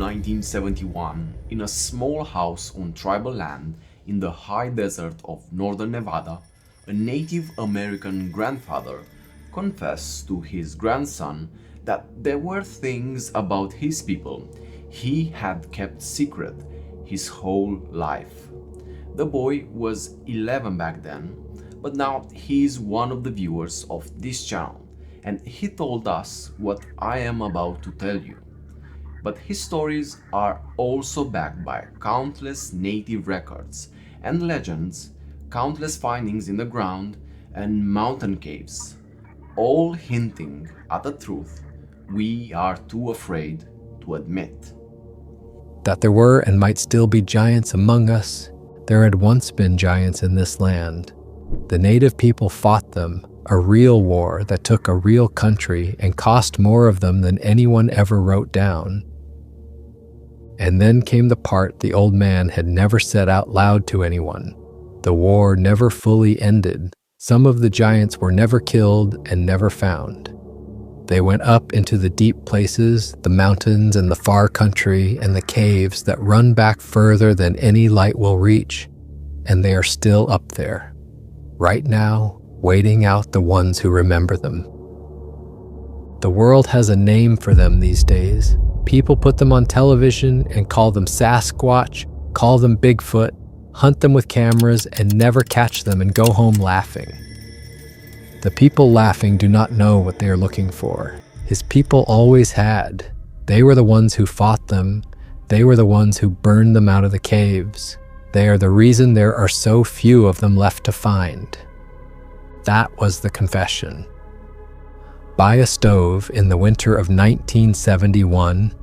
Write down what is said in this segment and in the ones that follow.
1971, in a small house on tribal land in the high desert of northern Nevada, a Native American grandfather confessed to his grandson that there were things about his people he had kept secret his whole life. The boy was 11 back then, but now he is one of the viewers of this channel, and he told us what I am about to tell you. But his stories are also backed by countless native records and legends, countless findings in the ground, and mountain caves, all hinting at a truth we are too afraid to admit. That there were and might still be giants among us. There had once been giants in this land. The native people fought them, a real war that took a real country and cost more of them than anyone ever wrote down. And then came the part the old man had never said out loud to anyone. The war never fully ended. Some of the giants were never killed and never found. They went up into the deep places, the mountains and the far country and the caves that run back further than any light will reach, and they are still up there, right now, waiting out the ones who remember them. The world has a name for them these days. People put them on television and call them Sasquatch, call them Bigfoot, hunt them with cameras and never catch them and go home laughing. The people laughing do not know what they are looking for. His people always had. They were the ones who fought them. They were the ones who burned them out of the caves. They are the reason there are so few of them left to find. That was the confession. By a stove in the winter of 1971,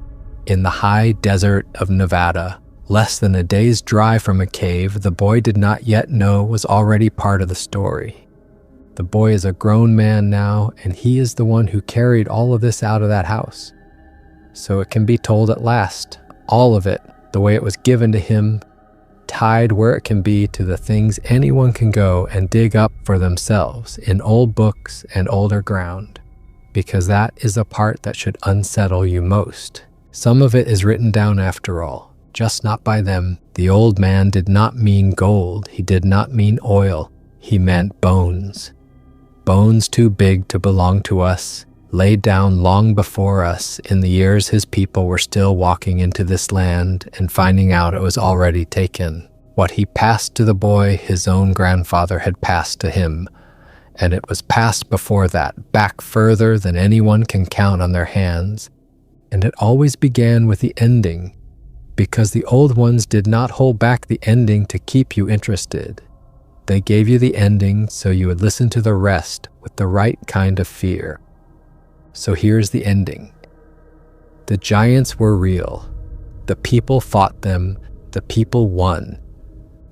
in the high desert of Nevada, less than a day's drive from a cave the boy did not yet know was already part of the story. The boy is a grown man now, and he is the one who carried all of this out of that house. So it can be told at last, all of it, the way it was given to him, tied where it can be to the things anyone can go and dig up for themselves in old books and older ground, because that is the part that should unsettle you most. Some of it is written down after all, just not by them. The old man did not mean gold. He did not mean oil. He meant bones. Bones too big to belong to us, laid down long before us in the years his people were still walking into this land and finding out it was already taken. What he passed to the boy, his own grandfather had passed to him, and it was passed before that, back further than anyone can count on their hands. And it always began with the ending, because the old ones did not hold back the ending to keep you interested. They gave you the ending so you would listen to the rest with the right kind of fear. So here's the ending. The giants were real. The people fought them. The people won.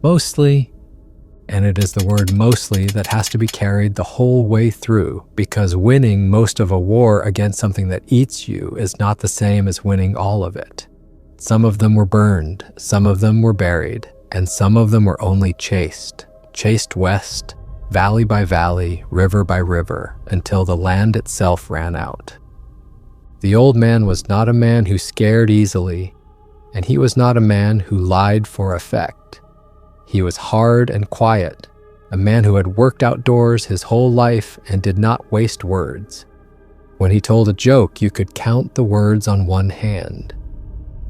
Mostly, and it is the word mostly that has to be carried the whole way through, because winning most of a war against something that eats you is not the same as winning all of it. Some of them were burned, some of them were buried, and some of them were only chased west, valley by valley, river by river, until the land itself ran out. The old man was not a man who scared easily, and he was not a man who lied for effect. He was hard and quiet, a man who had worked outdoors his whole life and did not waste words. When he told a joke, you could count the words on one hand.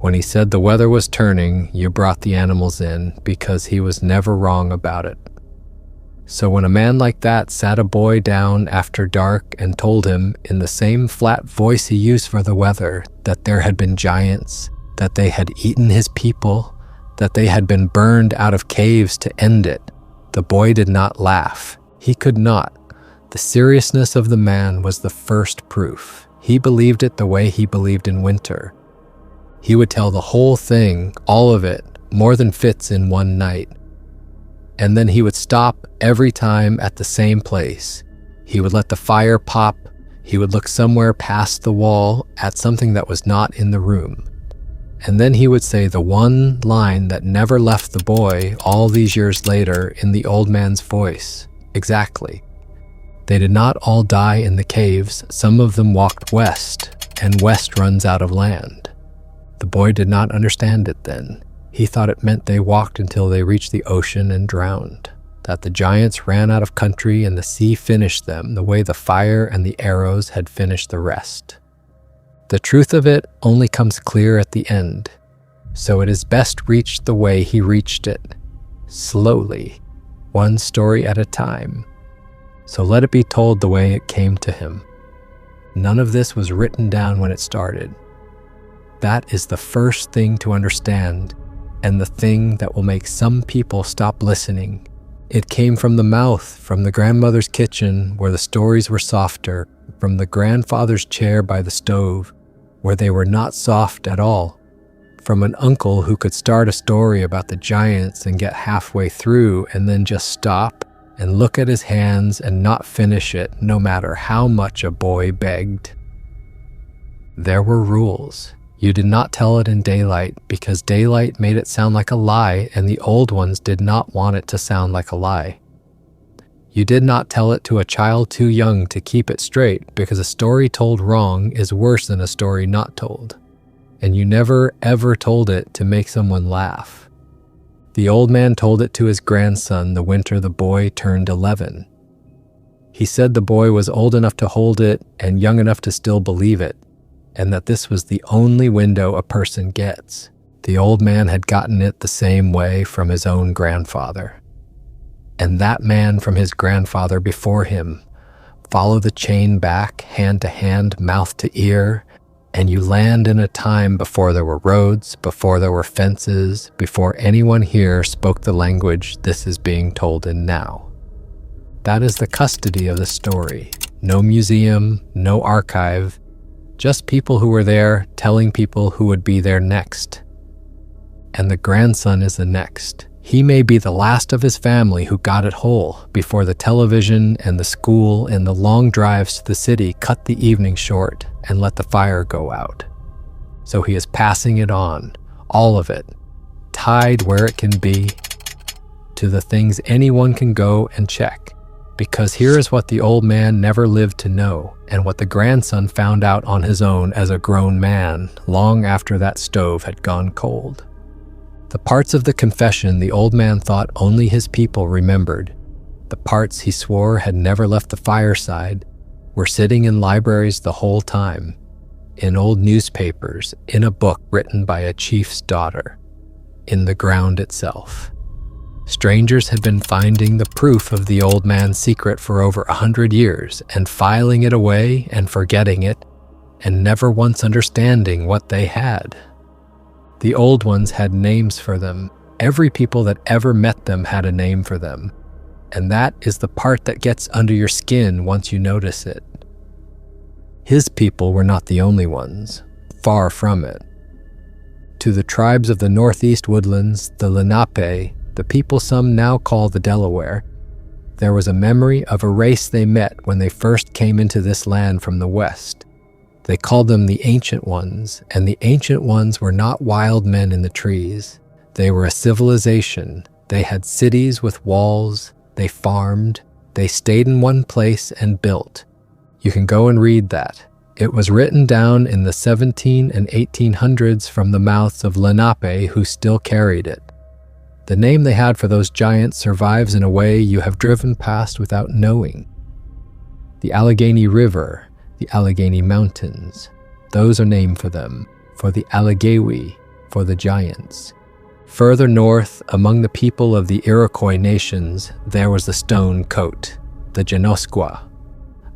When he said the weather was turning, you brought the animals in, because he was never wrong about it. So when a man like that sat a boy down after dark and told him, in the same flat voice he used for the weather, that there had been giants, that they had eaten his people, that they had been burned out of caves to end it, the boy did not laugh. He could not. The seriousness of the man was the first proof. He believed it the way he believed in winter. He would tell the whole thing, all of it, more than fits in one night. And then he would stop every time at the same place. He would let the fire pop. He would look somewhere past the wall at something that was not in the room. And then he would say the one line that never left the boy all these years later in the old man's voice. Exactly. They did not all die in the caves. Some of them walked west, and west runs out of land. The boy did not understand it then. He thought it meant they walked until they reached the ocean and drowned, that the giants ran out of country and the sea finished them the way the fire and the arrows had finished the rest. The truth of it only comes clear at the end, so it is best reached the way he reached it, slowly, one story at a time. So let it be told the way it came to him. None of this was written down when it started. That is the first thing to understand, and the thing that will make some people stop listening. It came from the mouth, from the grandmother's kitchen, where the stories were softer, from the grandfather's chair by the stove, where they were not soft at all, from an uncle who could start a story about the giants and get halfway through and then just stop and look at his hands and not finish it, no matter how much a boy begged. There were rules. You did not tell it in daylight because daylight made it sound like a lie, and the old ones did not want it to sound like a lie. You did not tell it to a child too young to keep it straight because a story told wrong is worse than a story not told. And you never ever told it to make someone laugh. The old man told it to his grandson the winter the boy turned 11. He said the boy was old enough to hold it and young enough to still believe it, and that this was the only window a person gets. The old man had gotten it the same way from his own grandfather. And that man from his grandfather before him. Follow the chain back, hand to hand, mouth to ear, and you land in a time before there were roads, before there were fences, before anyone here spoke the language this is being told in now. That is the custody of the story. No museum, no archive, just people who were there telling people who would be there next. And the grandson is the next. He may be the last of his family who got it whole before the television and the school and the long drives to the city cut the evening short and let the fire go out. So he is passing it on, all of it, tied where it can be, to the things anyone can go and check. Because here is what the old man never lived to know, and what the grandson found out on his own as a grown man, long after that stove had gone cold. The parts of the confession the old man thought only his people remembered, the parts he swore had never left the fireside, were sitting in libraries the whole time, in old newspapers, in a book written by a chief's daughter, in the ground itself. Strangers had been finding the proof of the old man's secret for over 100 years and filing it away and forgetting it, and never once understanding what they had. The old ones had names for them. Every people that ever met them had a name for them. And that is the part that gets under your skin once you notice it. His people were not the only ones. Far from it. To the tribes of the northeast woodlands, the Lenape, the people some now call the Delaware, there was a memory of a race they met when they first came into this land from the west. They called them the Ancient Ones, and the Ancient Ones were not wild men in the trees. They were a civilization. They had cities with walls. They farmed. They stayed in one place and built. You can go and read that. It was written down in the 17 and 1800s from the mouths of Lenape who still carried it. The name they had for those giants survives in a way you have driven past without knowing. The Allegheny River, the Allegheny Mountains, those are named for them, for the Allegewi, for the giants. Further north, among the people of the Iroquois nations, there was the Stone Coat, the Genosqua,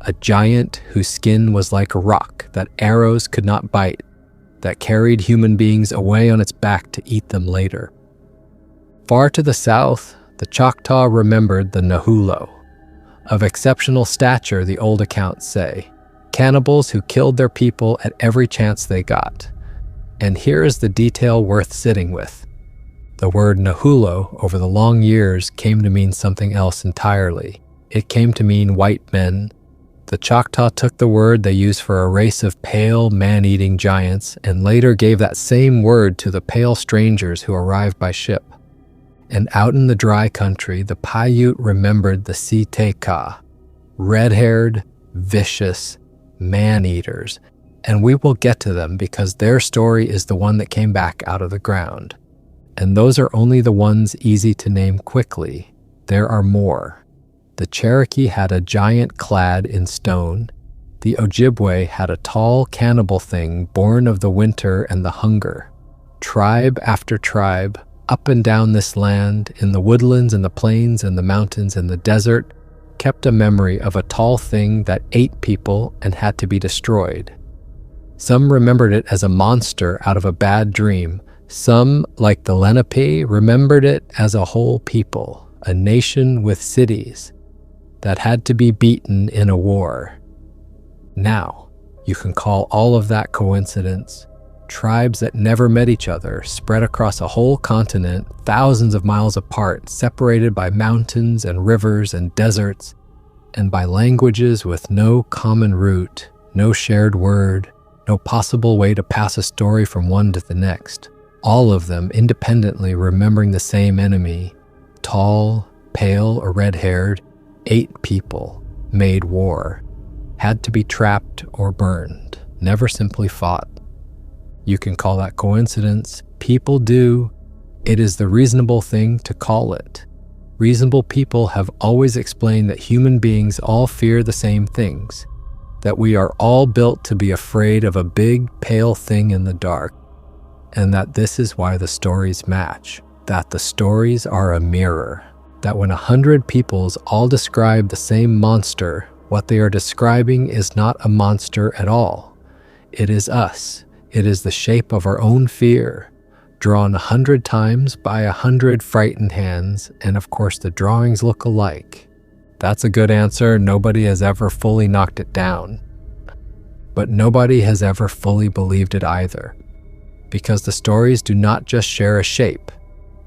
a giant whose skin was like a rock that arrows could not bite, that carried human beings away on its back to eat them later. Far to the south, the Choctaw remembered the Nahullo, of exceptional stature, the old accounts say, cannibals who killed their people at every chance they got. And here is the detail worth sitting with. The word Nahullo over the long years came to mean something else entirely. It came to mean white men. The Choctaw took the word they used for a race of pale, man-eating giants and later gave that same word to the pale strangers who arrived by ship. And out in the dry country, the Paiute remembered the Si-Te-Cah, red-haired, vicious, man-eaters, And we will get to them because their story is the one that came back out of the ground. And those are only the ones easy to name quickly. There are more. The Cherokee had a giant clad in stone. The Ojibwe had a tall cannibal thing born of the winter and the hunger. Tribe after tribe, up and down this land, in the woodlands and the plains and the mountains and the desert, kept a memory of a tall thing that ate people and had to be destroyed. Some remembered it as a monster out of a bad dream. Some, like the Lenape, remembered it as a whole people, a nation with cities that had to be beaten in a war. Now, you can call all of that coincidence. Tribes that never met each other, spread across a whole continent, thousands of miles apart, separated by mountains and rivers and deserts, and by languages with no common root, no shared word, no possible way to pass a story from one to the next. All of them independently remembering the same enemy, tall, pale, or red-haired, ate people, made war, had to be trapped or burned, never simply fought. You can call that coincidence. People do. It is the reasonable thing to call it. Reasonable people have always explained that human beings all fear the same things, that we are all built to be afraid of a big, pale thing in the dark, and that this is why the stories match, that the stories are a mirror, that when 100 peoples all describe the same monster, what they are describing is not a monster at all. It is us. It is the shape of our own fear, drawn 100 times by 100 frightened hands, and of course the drawings look alike. That's a good answer. Nobody has ever fully knocked it down. But nobody has ever fully believed it either, because the stories do not just share a shape.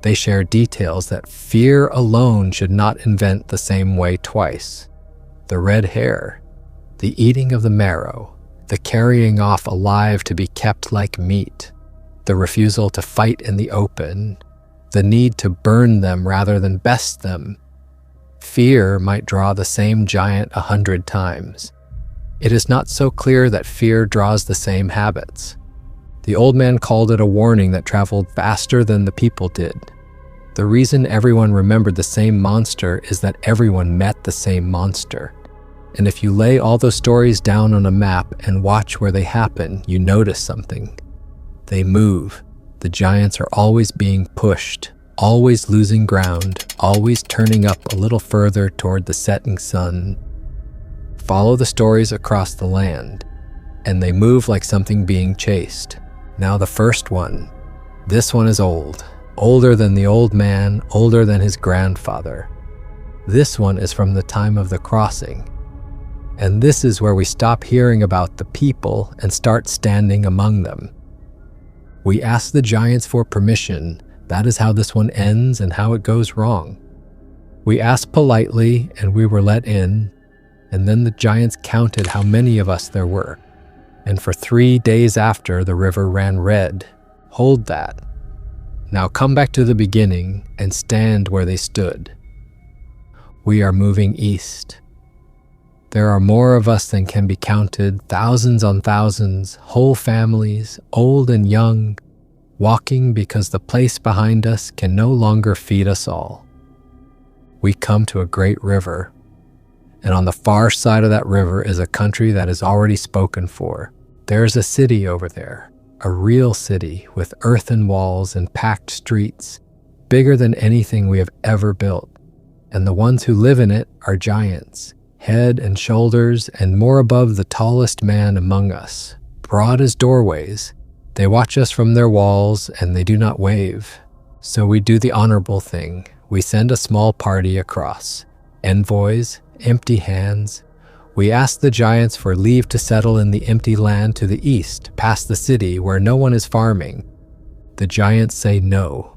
They share details that fear alone should not invent the same way twice. The red hair, the eating of the marrow, the carrying off alive to be kept like meat, the refusal to fight in the open, the need to burn them rather than best them. Fear might draw the same giant 100 times. It is not so clear that fear draws the same habits. The old man called it a warning that traveled faster than the people did. The reason everyone remembered the same monster is that everyone met the same monster. And if you lay all those stories down on a map and watch where they happen, you notice something. They move. The giants are always being pushed, always losing ground, always turning up a little further toward the setting sun. Follow the stories across the land, and they move like something being chased. Now the first one. This one is old. Older than the old man, older than his grandfather. This one is from the time of the crossing. And this is where we stop hearing about the people and start standing among them. We ask the giants for permission. That is how this one ends and how it goes wrong. We asked politely and we were let in, and then the giants counted how many of us there were. And for 3 days after, the river ran red. Hold that. Now come back to the beginning and stand where they stood. We are moving east. There are more of us than can be counted, thousands on thousands, whole families, old and young, walking because the place behind us can no longer feed us all. We come to a great river, and on the far side of that river is a country that is already spoken for. There's a city over there, a real city with earthen walls and packed streets, bigger than anything we have ever built. And the ones who live in it are giants, head and shoulders and more above the tallest man among us, broad as doorways. They watch us from their walls and they do not wave. So we do the honorable thing. We send a small party across. Envoys, empty hands. We ask the giants for leave to settle in the empty land to the east, past the city where no one is farming. The giants say no,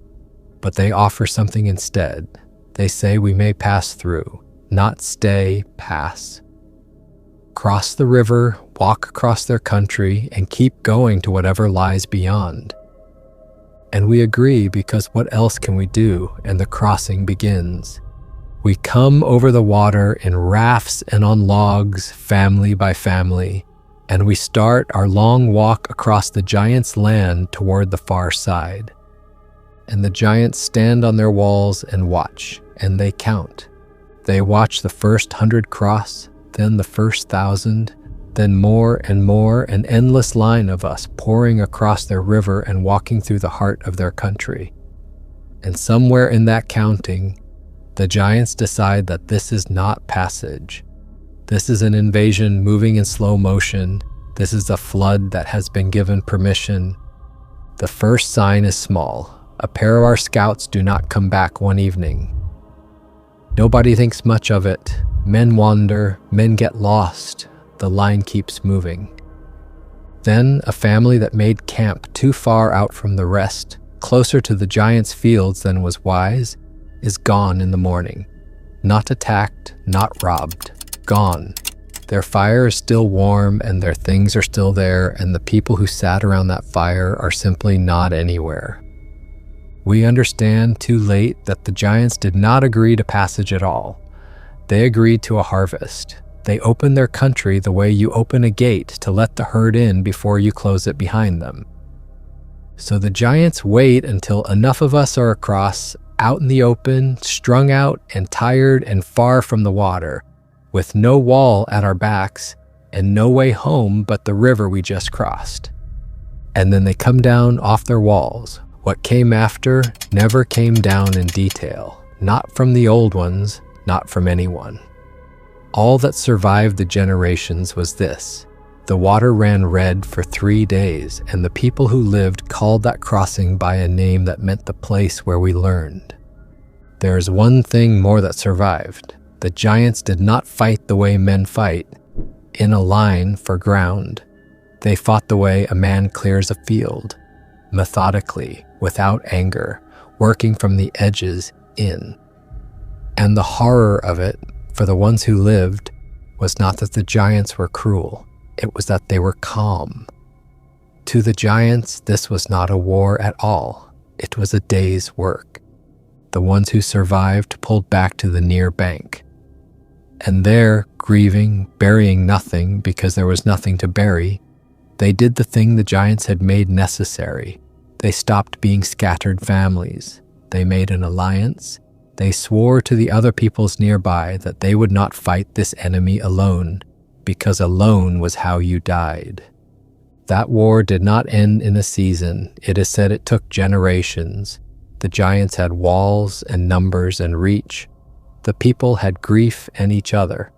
but they offer something instead. They say we may pass through, not stay, pass. Cross the river, walk across their country, and keep going to whatever lies beyond. And we agree because what else can we do? And the crossing begins. We come over the water in rafts and on logs, family by family. and we start our long walk across the giants' land toward the far side. And the giants stand on their walls and watch, and they count. They watch the first 100 cross, then the first 1,000, then more and more, an endless line of us pouring across their river and walking through the heart of their country. And somewhere in that counting, the giants decide that this is not passage. This is an invasion moving in slow motion. This is a flood that has been given permission. The first sign is small. A pair of our scouts do not come back one evening. Nobody thinks much of it. Men wander, men get lost. The line keeps moving. Then a family that made camp too far out from the rest, closer to the giants' fields than was wise, is gone in the morning. Not attacked, not robbed. Gone. Their fire is still warm and their things are still there, and the people who sat around that fire are simply not anywhere. We understand too late that the giants did not agree to passage at all. They agreed to a harvest. They opened their country the way you open a gate to let the herd in before you close it behind them. So the giants wait until enough of us are across, out in the open, strung out and tired and far from the water, with no wall at our backs and no way home but the river we just crossed. And then they come down off their walls. What came after never came down in detail, not from the old ones, not from anyone. All that survived the generations was this. The water ran red for 3 days, and the people who lived called that crossing by a name that meant the place where we learned. There is one thing more that survived. The giants did not fight the way men fight, in a line for ground. They fought the way a man clears a field, methodically, without anger, working from the edges in. And the horror of it, for the ones who lived, was not that the giants were cruel. It was that they were calm. To the giants, this was not a war at all. It was a day's work. The ones who survived pulled back to the near bank. And there, grieving, burying nothing because there was nothing to bury, they did the thing the giants had made necessary. They stopped being scattered families. They made an alliance. They swore to the other peoples nearby that they would not fight this enemy alone, because alone was how you died. That war did not end in a season. It is said it took generations. The giants had walls and numbers and reach. The people had grief and each other.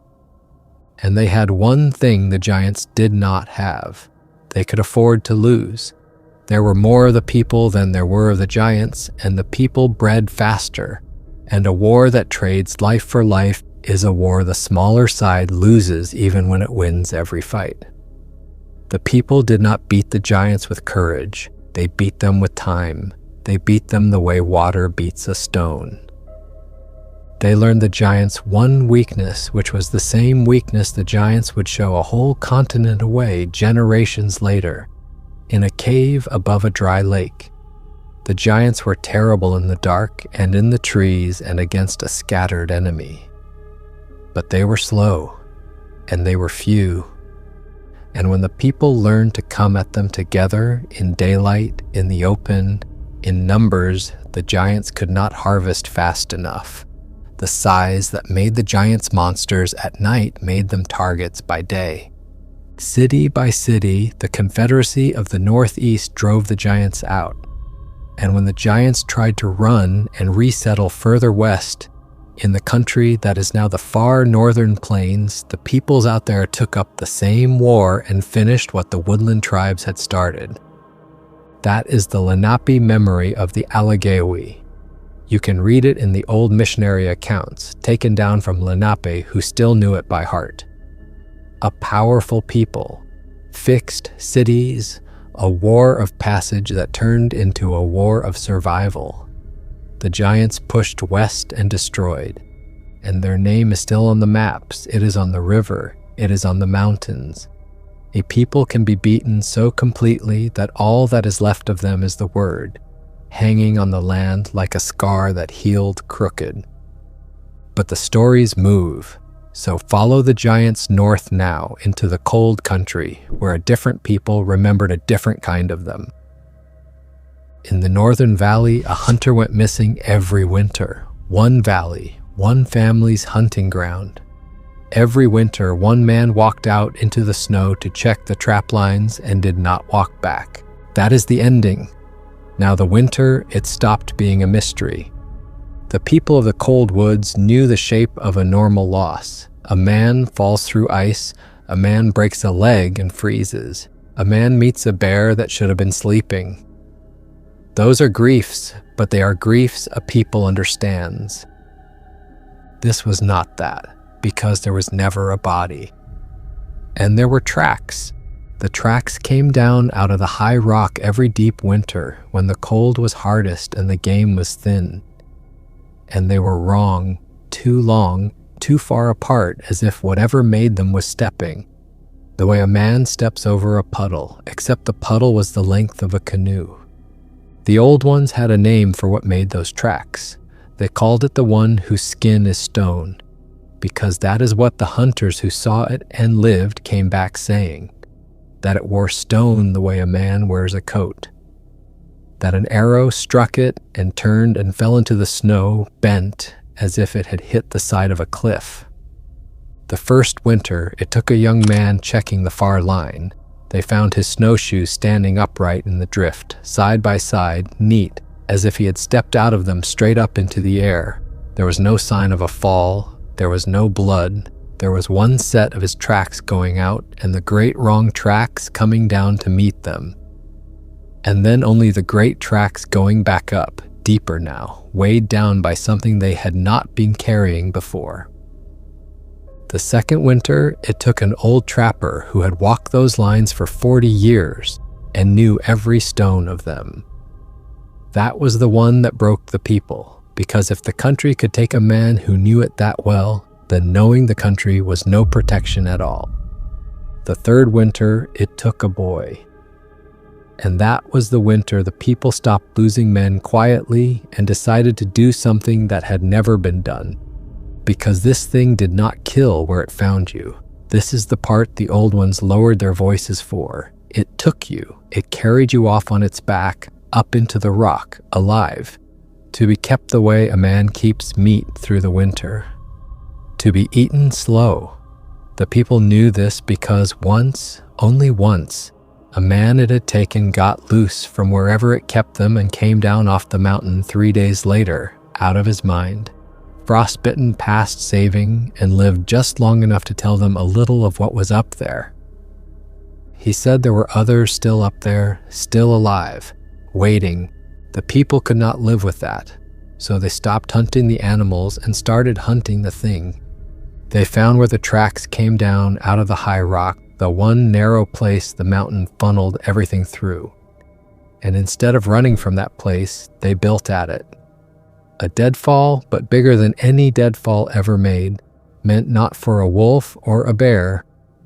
And they had one thing the giants did not have. They could afford to lose. There were more of the people than there were of the giants, and the people bred faster. And a war that trades life for life is a war the smaller side loses even when it wins every fight. The people did not beat the giants with courage. They beat them with time. They beat them the way water beats a stone. They learned the giants' one weakness, which was the same weakness the giants would show a whole continent away generations later, in a cave above a dry lake. The giants were terrible in the dark and in the trees and against a scattered enemy. But they were slow, and they were few. And when the people learned to come at them together, in daylight, in the open, in numbers, the giants could not harvest fast enough. The size that made the giants monsters at night made them targets by day. City by city, the Confederacy of the Northeast drove the giants out. And when the giants tried to run and resettle further west, in the country that is now the far northern plains, the peoples out there took up the same war and finished what the woodland tribes had started. That is the Lenape memory of the Allegewi. You can read it in the old missionary accounts, taken down from Lenape, who still knew it by heart. A powerful people, fixed cities, a war of passage that turned into a war of survival. The giants pushed west and destroyed, and their name is still on the maps. It is on the river. It is on the mountains. A people can be beaten so completely that all that is left of them is the word, hanging on the land like a scar that healed crooked. But the stories move, So follow the giants north now into the cold country where a different people remembered a different kind of them. In the northern valley, a hunter went missing every winter. One valley, one family's hunting ground. Every winter, one man walked out into the snow to check the trap lines and did not walk back. That is the ending. Now the winter, it stopped being a mystery. The people of the cold woods knew the shape of a normal loss. A man falls through ice, a man breaks a leg and freezes. A man meets a bear that should have been sleeping. Those are griefs, but they are griefs a people understands. This was not that, because there was never a body. And there were tracks. The tracks came down out of the high rock every deep winter when the cold was hardest and the game was thin. And they were wrong, too long, too far apart, as if whatever made them was stepping. The way a man steps over a puddle, except the puddle was the length of a canoe. The old ones had a name for what made those tracks. They called it the one whose skin is stone, because that is what the hunters who saw it and lived came back saying, that it wore stone the way a man wears a coat, that an arrow struck it and turned and fell into the snow, bent as if it had hit the side of a cliff. The first winter, it took a young man checking the far line. They found his snowshoes standing upright in the drift, side by side, neat, as if he had stepped out of them straight up into the air. There was no sign of a fall. There was no blood. There was one set of his tracks going out and the great wrong tracks coming down to meet them. And then only the great tracks going back up, deeper now, weighed down by something they had not been carrying before. The second winter, it took an old trapper who had walked those lines for 40 years and knew every stone of them. That was the one that broke the people, because if the country could take a man who knew it that well, then knowing the country was no protection at all. The third winter, it took a boy. And that was the winter the people stopped losing men quietly and decided to do something that had never been done. Because this thing did not kill where it found you. This is the part the old ones lowered their voices for. It took you. It carried you off on its back, up into the rock, alive, to be kept the way a man keeps meat through the winter. To be eaten slow. The people knew this because once, only once, a man it had taken got loose from wherever it kept them and came down off the mountain 3 days later, out of his mind, frostbitten past saving, and lived just long enough to tell them a little of what was up there. He said there were others still up there, still alive, waiting. The people could not live with that, so they stopped hunting the animals and started hunting the thing. They found where the tracks came down out of the high rock, the one narrow place the mountain funneled everything through. And instead of running from that place, they built at it. A deadfall, but bigger than any deadfall ever made, meant not for a wolf or a bear,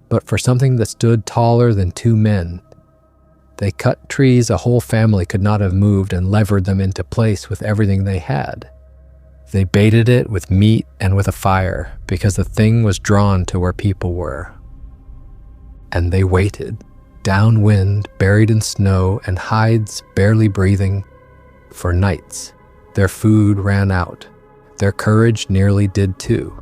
but for something that stood taller than 2 men. They cut trees a whole family could not have moved and levered them into place with everything they had. They baited it with meat and with a fire, because the thing was drawn to where people were. And they waited, downwind, buried in snow and hides barely breathing, for nights. Their food ran out. Their courage nearly did too.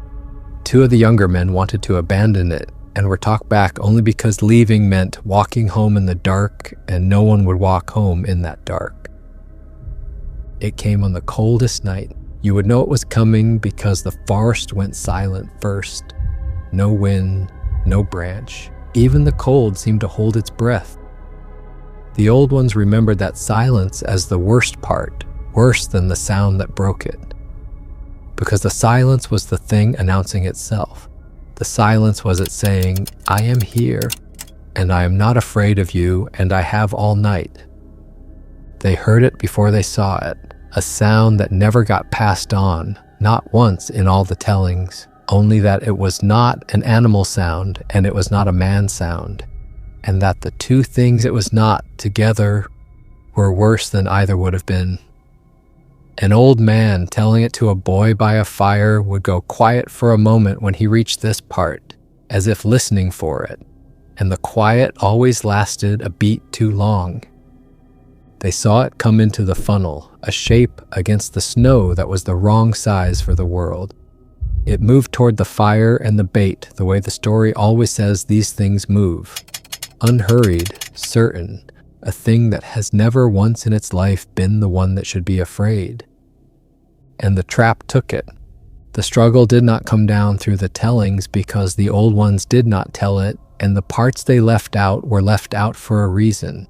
2 of the younger men wanted to abandon it and were talked back only because leaving meant walking home in the dark, and no one would walk home in that dark. It came on the coldest night. You would know it was coming because the forest went silent first. No wind, no branch. Even the cold seemed to hold its breath. The old ones remembered that silence as the worst part, worse than the sound that broke it. Because the silence was the thing announcing itself. The silence was it saying, I am here, and I am not afraid of you, and I have all night. They heard it before they saw it, a sound that never got passed on, not once in all the tellings, only that it was not an animal sound and it was not a man sound, and that the 2 things it was not together were worse than either would have been. An old man telling it to a boy by a fire would go quiet for a moment when he reached this part, as if listening for it, and the quiet always lasted a beat too long. They saw it come into the funnel, a shape against the snow that was the wrong size for the world. It moved toward the fire and the bait the way the story always says these things move. Unhurried, certain, a thing that has never once in its life been the one that should be afraid. And the trap took it. The struggle did not come down through the tellings because the old ones did not tell it, and the parts they left out were left out for a reason.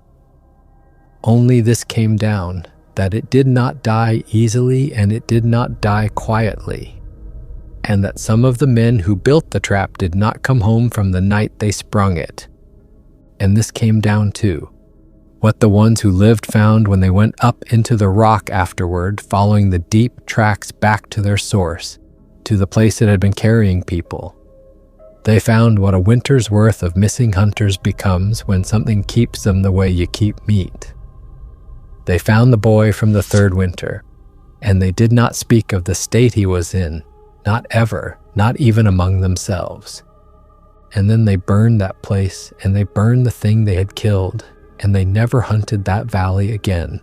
Only this came down, that it did not die easily and it did not die quietly, and that some of the men who built the trap did not come home from the night they sprung it. And this came down too. What the ones who lived found when they went up into the rock afterward, following the deep tracks back to their source, to the place it had been carrying people. They found what a winter's worth of missing hunters becomes when something keeps them the way you keep meat. They found the boy from the third winter, and they did not speak of the state he was in, not ever, not even among themselves. And then they burned that place, and they burned the thing they had killed, and they never hunted that valley again.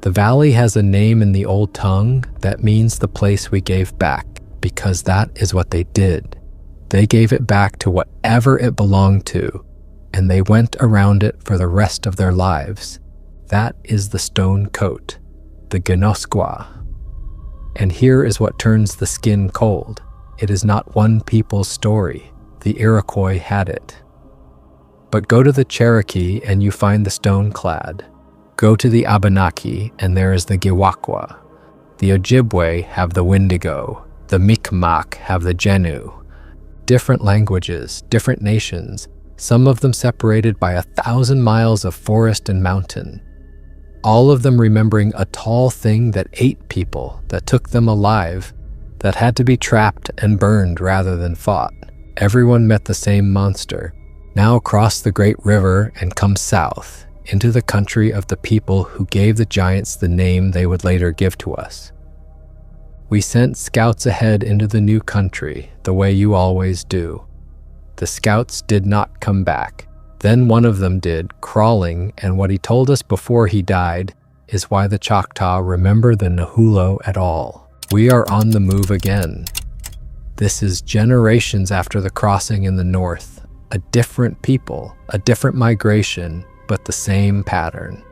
The valley has a name in the old tongue that means the place we gave back, because that is what they did. They gave it back to whatever it belonged to, and they went around it for the rest of their lives. That is the stone coat, the Gnosqua. And here is what turns the skin cold. It is not one people's story. The Iroquois had it. But go to the Cherokee and you find the stone-clad. Go to the Abenaki and there is the Giwakwa. The Ojibwe have the Wendigo. The Mi'kmaq have the Genu. Different languages, different nations, some of them separated by 1,000 miles of forest and mountain. All of them remembering a tall thing that ate people, that took them alive, that had to be trapped and burned rather than fought. Everyone met the same monster. Now cross the great river and come south into the country of the people who gave the giants the name they would later give to us. We sent scouts ahead into the new country, the way you always do. The scouts did not come back. Then one of them did, crawling, and what he told us before he died is why the Choctaw remember the Nahullo at all. We are on the move again. This is generations after the crossing in the north. A different people, a different migration, but the same pattern.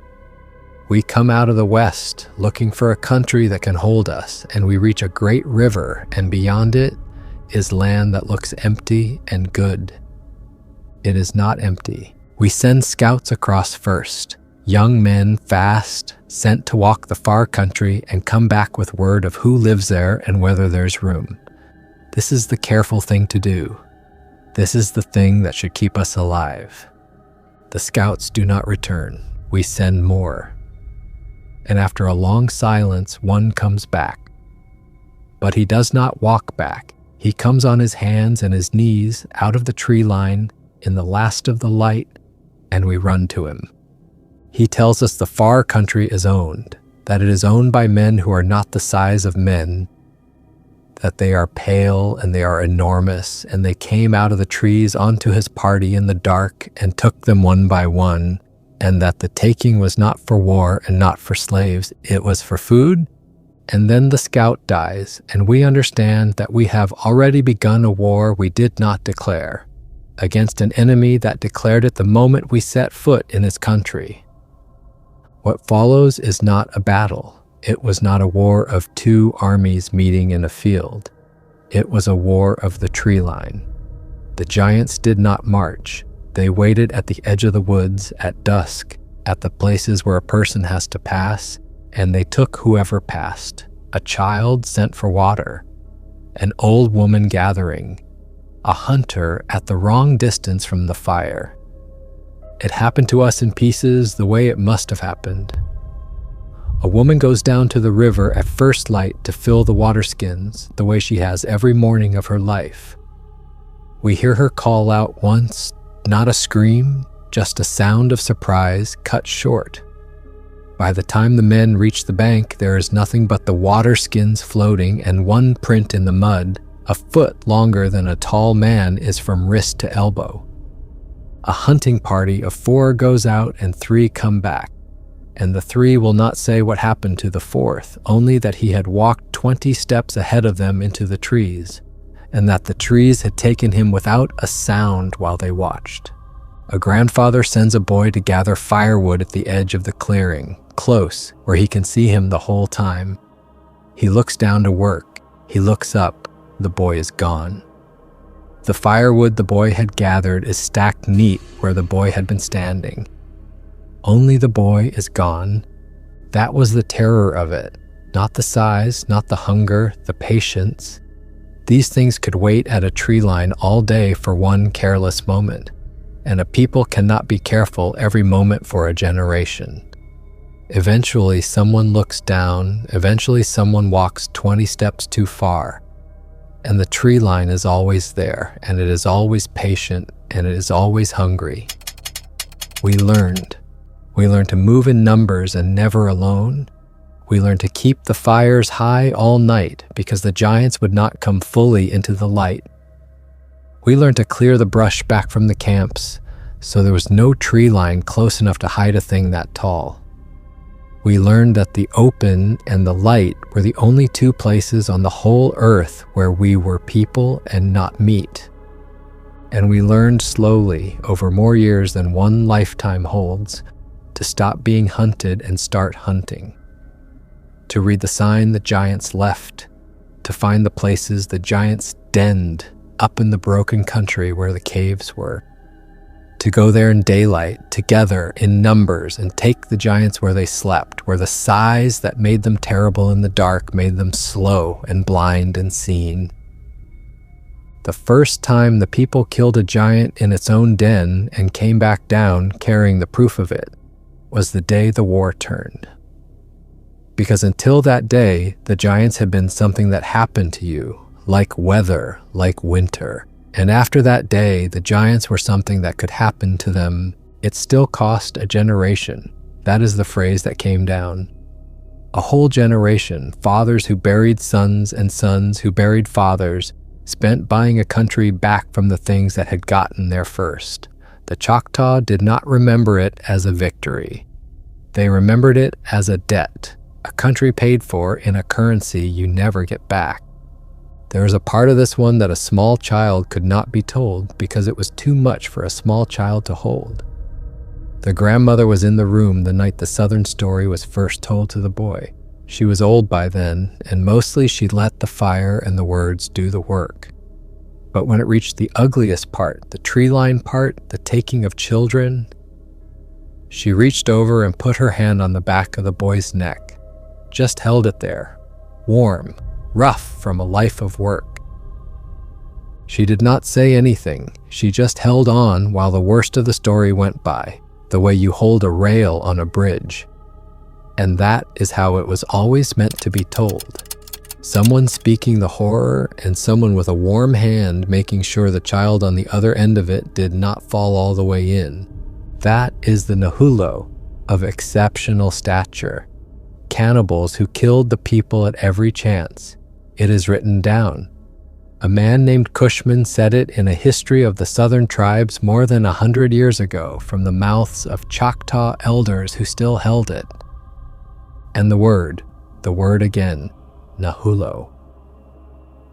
We come out of the west looking for a country that can hold us, and we reach a great river, and beyond it is land that looks empty and good. It is not empty. We send scouts across first, young men fast, sent to walk the far country and come back with word of who lives there and whether there's room. This is the careful thing to do. This is the thing that should keep us alive. The scouts do not return. We send more. And after a long silence, one comes back. But he does not walk back. He comes on his hands and his knees out of the tree line in the last of the light, and we run to him. He tells us the far country is owned, that it is owned by men who are not the size of men, that they are pale and they are enormous, and they came out of the trees onto his party in the dark and took them one by one, and that the taking was not for war and not for slaves, it was for food. And then the scout dies, and we understand that we have already begun a war we did not declare, against an enemy that declared it the moment we set foot in his country. What follows is not a battle. It was not a war of two armies meeting in a field. It was a war of the tree line. The giants did not march. They waited at the edge of the woods at dusk, at the places where a person has to pass, and they took whoever passed. A child sent for water, an old woman gathering, a hunter at the wrong distance from the fire. It happened to us in pieces the way it must have happened. A woman goes down to the river at first light to fill the water skins, the way she has every morning of her life. We hear her call out once, not a scream, just a sound of surprise cut short. By the time the men reach the bank, there is nothing but the water skins floating, and one print in the mud, a foot longer than a tall man, is from wrist to elbow. A hunting party of 4 goes out and 3 come back, and the 3 will not say what happened to the 4th, only that he had walked 20 steps ahead of them into the trees, and that the trees had taken him without a sound while they watched. A grandfather sends a boy to gather firewood at the edge of the clearing, close, where he can see him the whole time. He looks down to work. He looks up. The boy is gone. The firewood the boy had gathered is stacked neat where the boy had been standing. Only the boy is gone. That was the terror of it. Not the size, not the hunger, the patience. These things could wait at a tree line all day for one careless moment, and a people cannot be careful every moment for a generation. Eventually, someone looks down. Eventually, someone walks 20 steps too far. And the tree line is always there, and it is always patient, and it is always hungry. We learned. We learned to move in numbers and never alone. We learned to keep the fires high all night because the giants would not come fully into the light. We learned to clear the brush back from the camps, so there was no tree line close enough to hide a thing that tall. We learned that the open and the light were the only 2 places on the whole earth where we were people and not meat. And we learned slowly, over more years than one lifetime holds, to stop being hunted and start hunting. To read the sign the giants left, to find the places the giants denned up in the broken country where the caves were. To go there in daylight, together, in numbers, and take the giants where they slept, where the size that made them terrible in the dark made them slow and blind and seen. The first time the people killed a giant in its own den and came back down carrying the proof of it was the day the war turned. Because until that day, the giants had been something that happened to you, like weather, like winter. And after that day, the giants were something that could happen to them. It still cost a generation. That is the phrase that came down. A whole generation, fathers who buried sons and sons who buried fathers, spent buying a country back from the things that had gotten there first. The Choctaw did not remember it as a victory. They remembered it as a debt, a country paid for in a currency you never get back. There is a part of this one that a small child could not be told because it was too much for a small child to hold. The grandmother was in the room the night the Southern story was first told to the boy. She was old by then, and mostly she let the fire and the words do the work. But when it reached the ugliest part, the tree line part, the taking of children, she reached over and put her hand on the back of the boy's neck, just held it there, warm, rough from a life of work. She did not say anything. She just held on while the worst of the story went by, the way you hold a rail on a bridge. And that is how it was always meant to be told. Someone speaking the horror and someone with a warm hand making sure the child on the other end of it did not fall all the way in. That is the Nahullo of exceptional stature. Cannibals who killed the people at every chance. It is written down. A man named Cushman said it in a history of the southern tribes more than 100 years ago from the mouths of Choctaw elders who still held it. And the word again, Nahullo.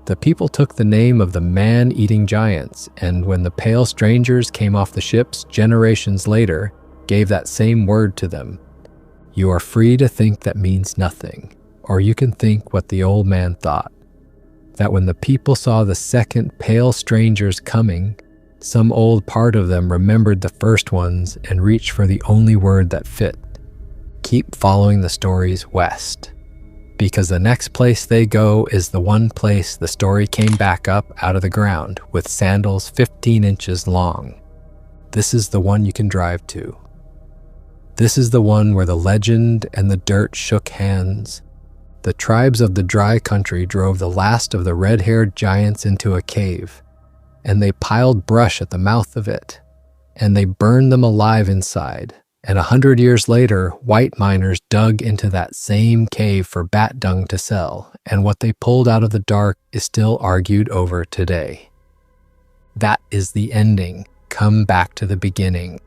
The people took the name of the man-eating giants, and when the pale strangers came off the ships generations later, gave that same word to them. You are free to think that means nothing, or you can think what the old man thought. That when the people saw the second pale strangers coming, some old part of them remembered the first ones and reached for the only word that fit. Keep following the stories west, because the next place they go is the one place the story came back up out of the ground with sandals 15 inches long. This is the one you can drive to. This is the one where the legend and the dirt shook hands. The tribes of the dry country drove the last of the red-haired giants into a cave, and they piled brush at the mouth of it, and they burned them alive inside, And 100 years later, white miners dug into that same cave for bat dung to sell, and what they pulled out of the dark is still argued over today. That is the ending. Come back to the beginning.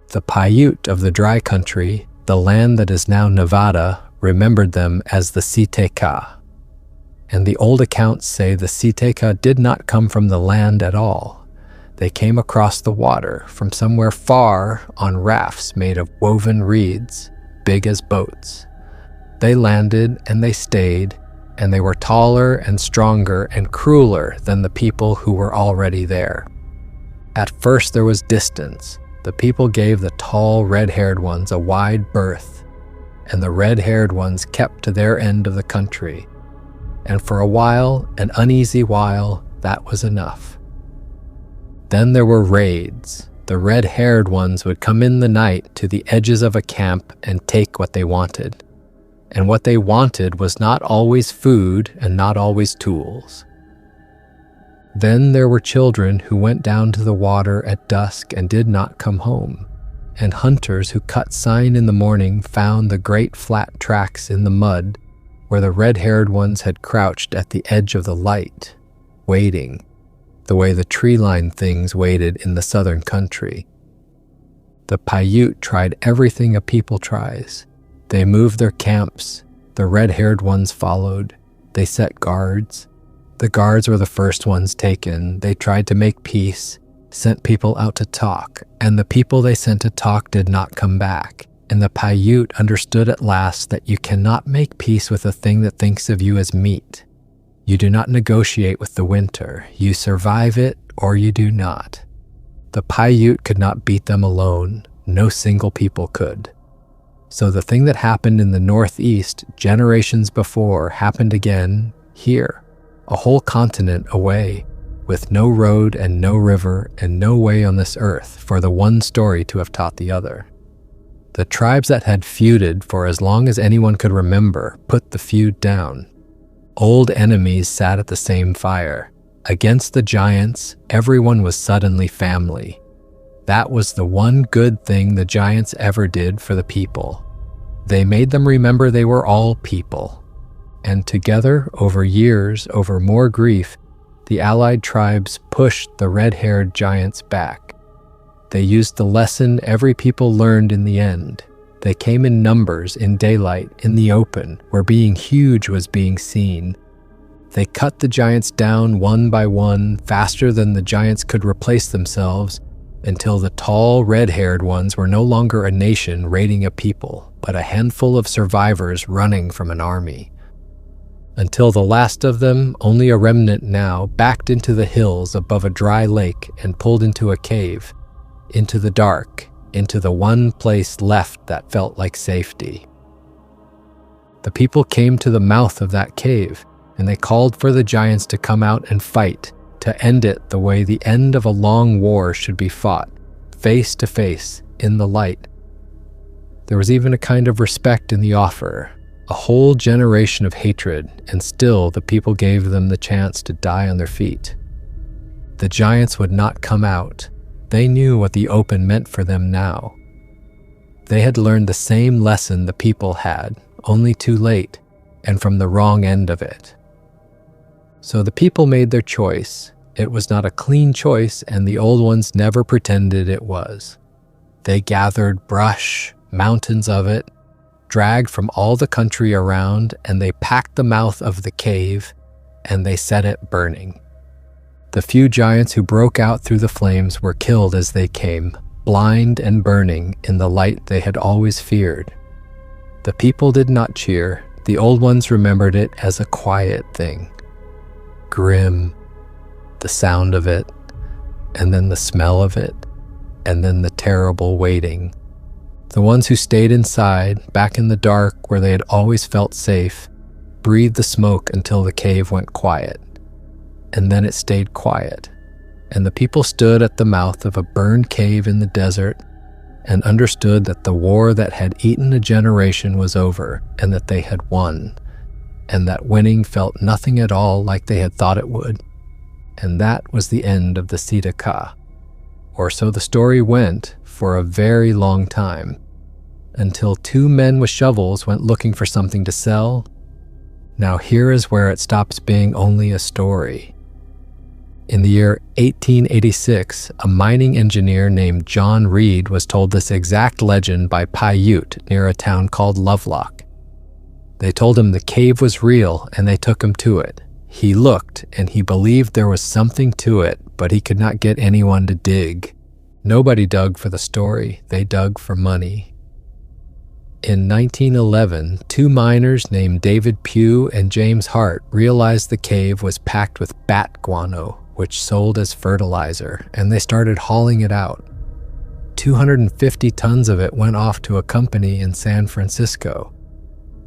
The Paiute of the dry country, the land that is now Nevada, remembered them as the Si-Te-Cah. And the old accounts say the Si-Te-Cah did not come from the land at all. They came across the water from somewhere far on rafts made of woven reeds, big as boats. They landed and they stayed, and they were taller and stronger and crueler than the people who were already there. At first there was distance. The people gave the tall red-haired ones a wide berth, and the red-haired ones kept to their end of the country. And for a while, an uneasy while, that was enough. Then there were raids. The red-haired ones would come in the night to the edges of a camp and take what they wanted. And what they wanted was not always food and not always tools. Then there were children who went down to the water at dusk and did not come home, and hunters who cut sign in the morning found the great flat tracks in the mud where the red-haired ones had crouched at the edge of the light, waiting, the way the tree-lined things waited in the southern country. The Paiute tried everything a people tries. They moved their camps. The red-haired ones followed. They set guards. The guards were the first ones taken. They tried to make peace, sent people out to talk, and the people they sent to talk did not come back. And the Paiute understood at last that you cannot make peace with a thing that thinks of you as meat. You do not negotiate with the winter. You survive it or you do not. The Paiute could not beat them alone. No single people could. So the thing that happened in the Northeast generations before happened again here, a whole continent away, with no road and no river and no way on this earth for the one story to have taught the other. The tribes that had feuded for as long as anyone could remember put the feud down. Old enemies sat at the same fire. Against the giants, everyone was suddenly family. That was the one good thing the giants ever did for the people. They made them remember they were all people. And together, over years, over more grief, the allied tribes pushed the red-haired giants back. They used the lesson every people learned in the end. They came in numbers, in daylight, in the open, where being huge was being seen. They cut the giants down one by one, faster than the giants could replace themselves, until the tall, red-haired ones were no longer a nation raiding a people, but a handful of survivors running from an army. Until the last of them, only a remnant now, backed into the hills above a dry lake and pulled into a cave, into the dark, into the one place left that felt like safety. The people came to the mouth of that cave, and they called for the giants to come out and fight, to end it the way the end of a long war should be fought, face to face, in the light. There was even a kind of respect in the offer, a whole generation of hatred, and still the people gave them the chance to die on their feet. The giants would not come out. They knew what the open meant for them now. They had learned the same lesson the people had, only too late, and from the wrong end of it. So the people made their choice. It was not a clean choice, and the old ones never pretended it was. They gathered brush, mountains of it, dragged from all the country around, and they packed the mouth of the cave, and they set it burning. The few giants who broke out through the flames were killed as they came, blind and burning in the light they had always feared. The people did not cheer. The old ones remembered it as a quiet thing. Grim, the sound of it, and then the smell of it, and then the terrible waiting. The ones who stayed inside, back in the dark where they had always felt safe, breathed the smoke until the cave went quiet. And then it stayed quiet, and the people stood at the mouth of a burned cave in the desert and understood that the war that had eaten a generation was over and that they had won, and that winning felt nothing at all like they had thought it would. And that was the end of the Si-Te-Cah. or so the story went for a very long time, until two men with shovels went looking for something to sell. Now here is where it stops being only a story. In the year 1886, a mining engineer named John Reed was told this exact legend by Paiute near a town called Lovelock. They told him the cave was real and they took him to it. He looked and he believed there was something to it, but he could not get anyone to dig. Nobody dug for the story, they dug for money. In 1911, two miners named David Pugh and James Hart realized the cave was packed with bat guano, which sold as fertilizer, and they started hauling it out. 250 tons of it went off to a company in San Francisco.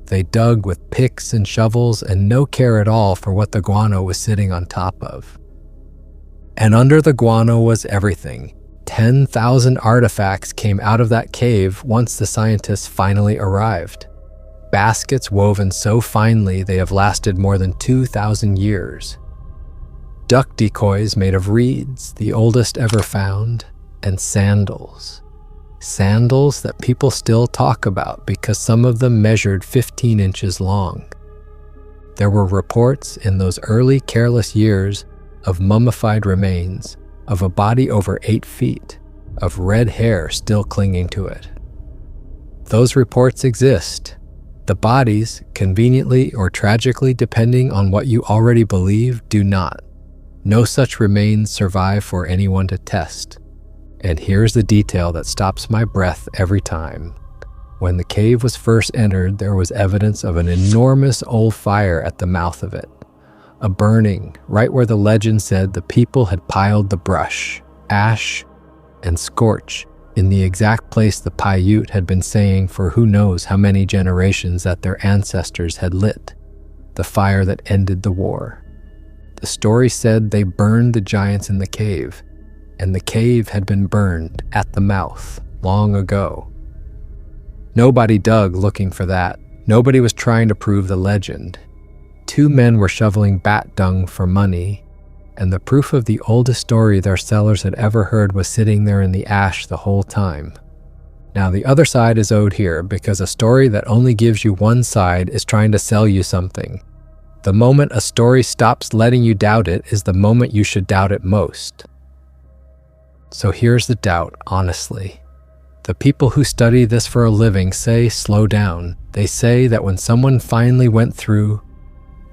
They dug with picks and shovels and no care at all for what the guano was sitting on top of. And under the guano was everything. 10,000 artifacts came out of that cave once the scientists finally arrived. Baskets woven so finely they have lasted more than 2,000 years. Duck decoys made of reeds, the oldest ever found, and sandals. Sandals that people still talk about because some of them measured 15 inches long. There were reports in those early careless years of mummified remains, of a body over 8 feet, of red hair still clinging to it. Those reports exist. The bodies, conveniently or tragically depending on what you already believe, do not. No such remains survive for anyone to test. And here's the detail that stops my breath every time. When the cave was first entered, there was evidence of an enormous old fire at the mouth of it. A burning, right where the legend said the people had piled the brush, ash, and scorch in the exact place the Paiute had been saying for who knows how many generations that their ancestors had lit, the fire that ended the war. The story said they burned the giants in the cave, and the cave had been burned at the mouth long ago. Nobody dug looking for that. Nobody was trying to prove the legend. Two men were shoveling bat dung for money, and the proof of the oldest story their sellers had ever heard was sitting there in the ash the whole time. Now the other side is owed here because a story that only gives you one side is trying to sell you something. The moment a story stops letting you doubt it is the moment you should doubt it most. So here's the doubt, honestly. The people who study this for a living say slow down. They say that when someone finally went through,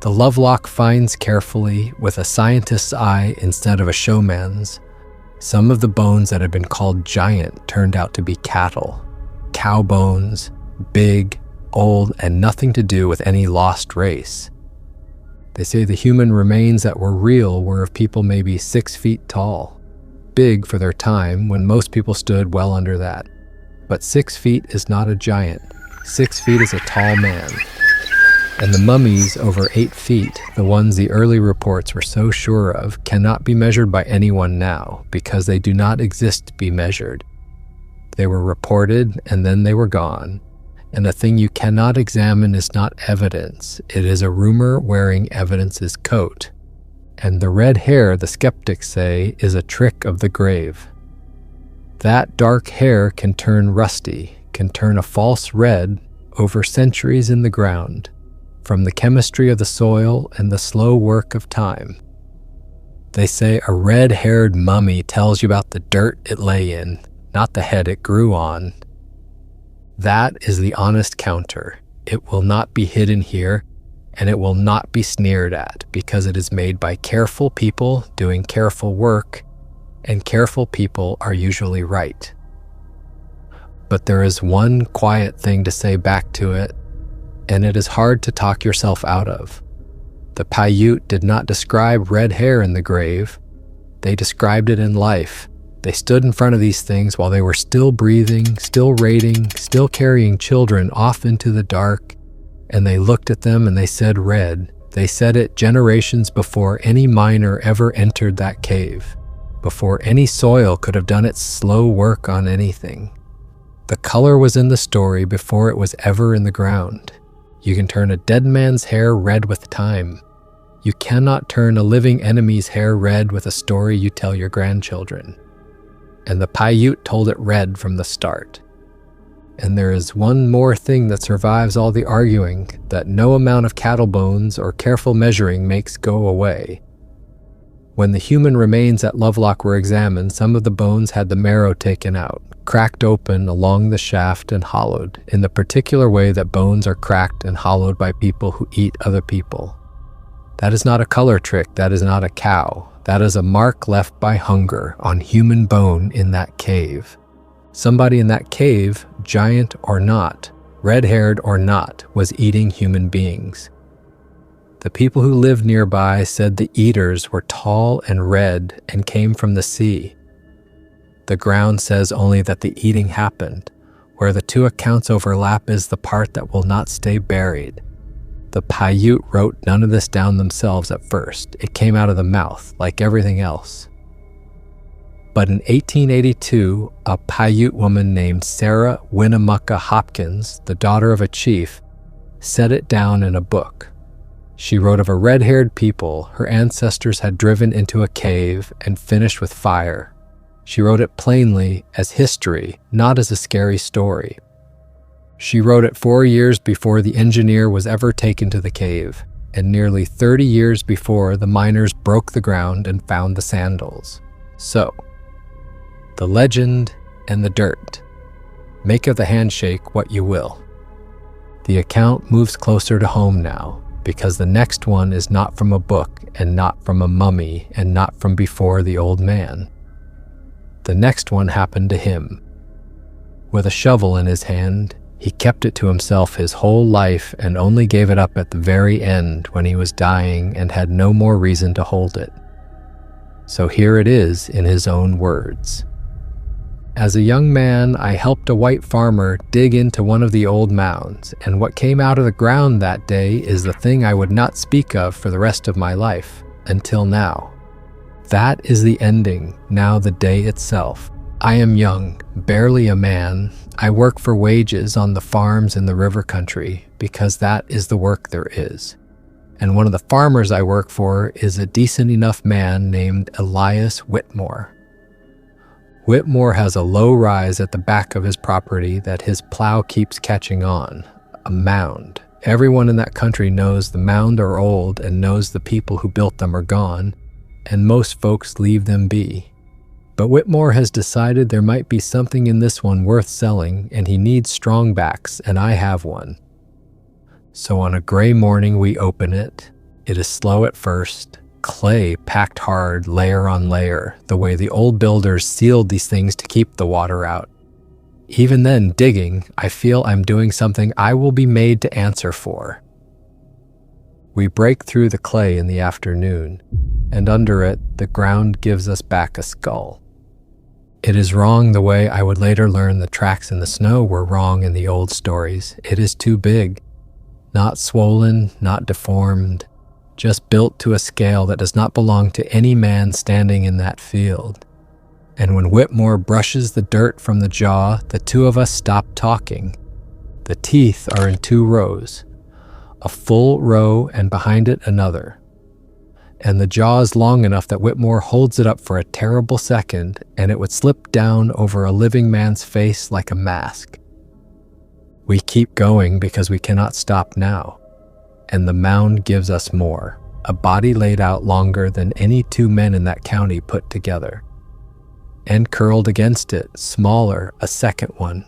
the Lovelock finds carefully, with a scientist's eye instead of a showman's, some of the bones that had been called giant turned out to be cattle. Cow bones, big, old, and nothing to do with any lost race. They say the human remains that were real were of people maybe 6 feet tall. Big for their time when most people stood well under that. But 6 feet is not a giant. 6 feet is a tall man. And the mummies over 8 feet, the ones the early reports were so sure of, cannot be measured by anyone now because they do not exist to be measured. They were reported and then they were gone. And a thing you cannot examine is not evidence. It is a rumor wearing evidence's coat. And the red hair, the skeptics say, is a trick of the grave. That dark hair can turn rusty, can turn a false red over centuries in the ground, from the chemistry of the soil and the slow work of time. They say a red-haired mummy tells you about the dirt it lay in, not the head it grew on. That is the honest counter. It will not be hidden here, and it will not be sneered at, because it is made by careful people doing careful work, and careful people are usually right. But there is one quiet thing to say back to it, and it is hard to talk yourself out of. The Paiute did not describe red hair in the grave. They described it in life. They stood in front of these things while they were still breathing, still raiding, still carrying children off into the dark, and they looked at them and they said red. They said it generations before any miner ever entered that cave, before any soil could have done its slow work on anything. The color was in the story before it was ever in the ground. You can turn a dead man's hair red with time. You cannot turn a living enemy's hair red with a story you tell your grandchildren. and the Paiute told it red from the start. And there is one more thing that survives all the arguing that no amount of cattle bones or careful measuring makes go away. When the human remains at Lovelock were examined, some of the bones had the marrow taken out, cracked open along the shaft and hollowed, in the particular way that bones are cracked and hollowed by people who eat other people. That is not a color trick, that is not a cow. That is a mark left by hunger on human bone in that cave. Somebody in that cave, giant or not, red-haired or not, was eating human beings. The people who lived nearby said the eaters were tall and red and came from the sea. The ground says only that the eating happened. Where the two accounts overlap is the part that will not stay buried. The Paiute wrote none of this down themselves at first. It came out of the mouth, like everything else. But in 1882, a Paiute woman named Sarah Winnemucca Hopkins, the daughter of a chief, set it down in a book. She wrote of a red-haired people her ancestors had driven into a cave and finished with fire. She wrote it plainly as history, not as a scary story. She wrote it 4 years before the engineer was ever taken to the cave, and nearly 30 years before the miners broke the ground and found the sandals. So, the legend and the dirt. Make of the handshake what you will. The account moves closer to home now, because the next one is not from a book and not from a mummy and not from before the old man. The next one happened to him. With a shovel in his hand, he kept it to himself his whole life and only gave it up at the very end when he was dying and had no more reason to hold it. So here it is in his own words. As a young man, I helped a white farmer dig into one of the old mounds, and what came out of the ground that day is the thing I would not speak of for the rest of my life, until now. That is the ending, now the day itself. I am young, barely a man. I work for wages on the farms in the river country, because that is the work there is. And one of the farmers I work for is a decent enough man named Elias Whitmore. Whitmore has a low rise at the back of his property that his plow keeps catching on, a mound. Everyone in that country knows the mound are old and knows the people who built them are gone, and most folks leave them be. But Whitmore has decided there might be something in this one worth selling, and he needs strong backs, and I have one. So on a gray morning we open it. It is slow at first. Clay packed hard, layer on layer, the way the old builders sealed these things to keep the water out. Even then, digging, I feel I'm doing something I will be made to answer for. We break through the clay in the afternoon, and under it, the ground gives us back a skull. It is wrong the way I would later learn the tracks in the snow were wrong in the old stories. It is too big. Not swollen, not deformed, just built to a scale that does not belong to any man standing in that field. And when Whitmore brushes the dirt from the jaw, the two of us stop talking. The teeth are in 2 rows, a full row and behind it another. And the jaw is long enough that Whitmore holds it up for a terrible second, and it would slip down over a living man's face like a mask. We keep going because we cannot stop now. And the mound gives us more, a body laid out longer than any 2 men in that county put together. And curled against it, smaller, a second one.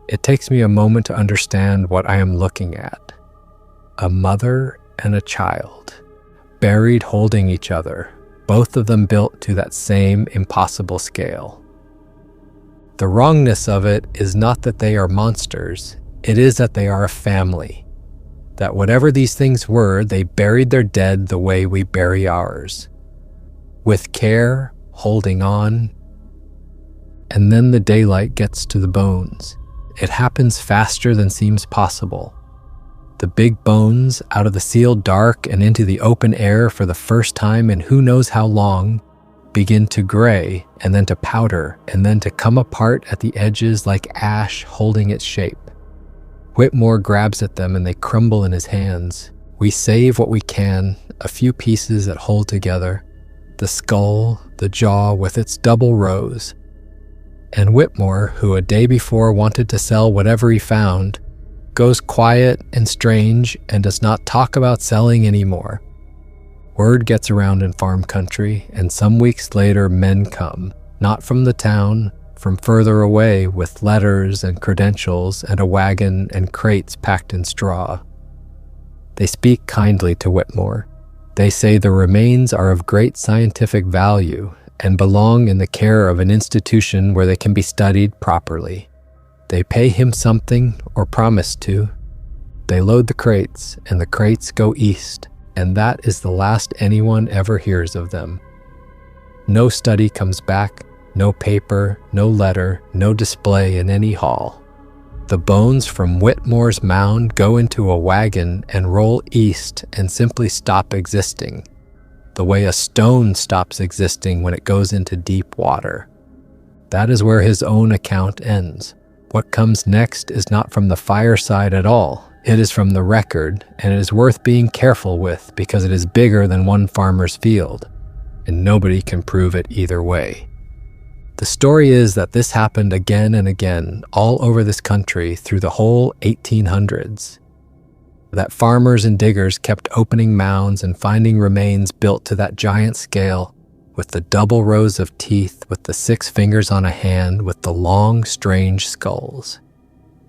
It takes me a moment to understand what I am looking at. A mother and a child, buried holding each other, both of them built to that same impossible scale. The wrongness of it is not that they are monsters, it is that they are a family. That whatever these things were, they buried their dead the way we bury ours. With care, holding on. And then the daylight gets to the bones. It happens faster than seems possible. The big bones, out of the sealed dark and into the open air for the first time in who knows how long, begin to gray and then to powder and then to come apart at the edges like ash holding its shape. Whitmore grabs at them and they crumble in his hands. We save what we can, a few pieces that hold together. The skull, the jaw with its double rows, And Whitmore, who a day before wanted to sell whatever he found, goes quiet and strange and does not talk about selling anymore. Word gets around in farm country, and some weeks later men come, not from the town, from further away, with letters and credentials and a wagon and crates packed in straw. They speak kindly to Whitmore. They say the remains are of great scientific value and belong in the care of an institution where they can be studied properly. They pay him something, or promise to. They load the crates, and the crates go east, and that is the last anyone ever hears of them. No study comes back, no paper, no letter, no display in any hall. The bones from Whitmore's mound go into a wagon and roll east and simply stop existing, the way a stone stops existing when it goes into deep water. That is where his own account ends. What comes next is not from the fireside at all. It is from the record, and it is worth being careful with because it is bigger than one farmer's field, and nobody can prove it either way. The story is that this happened again and again all over this country through the whole 1800s. That farmers and diggers kept opening mounds and finding remains built to that giant scale, with the double rows of teeth, with the 6 fingers on a hand, with the long, strange skulls.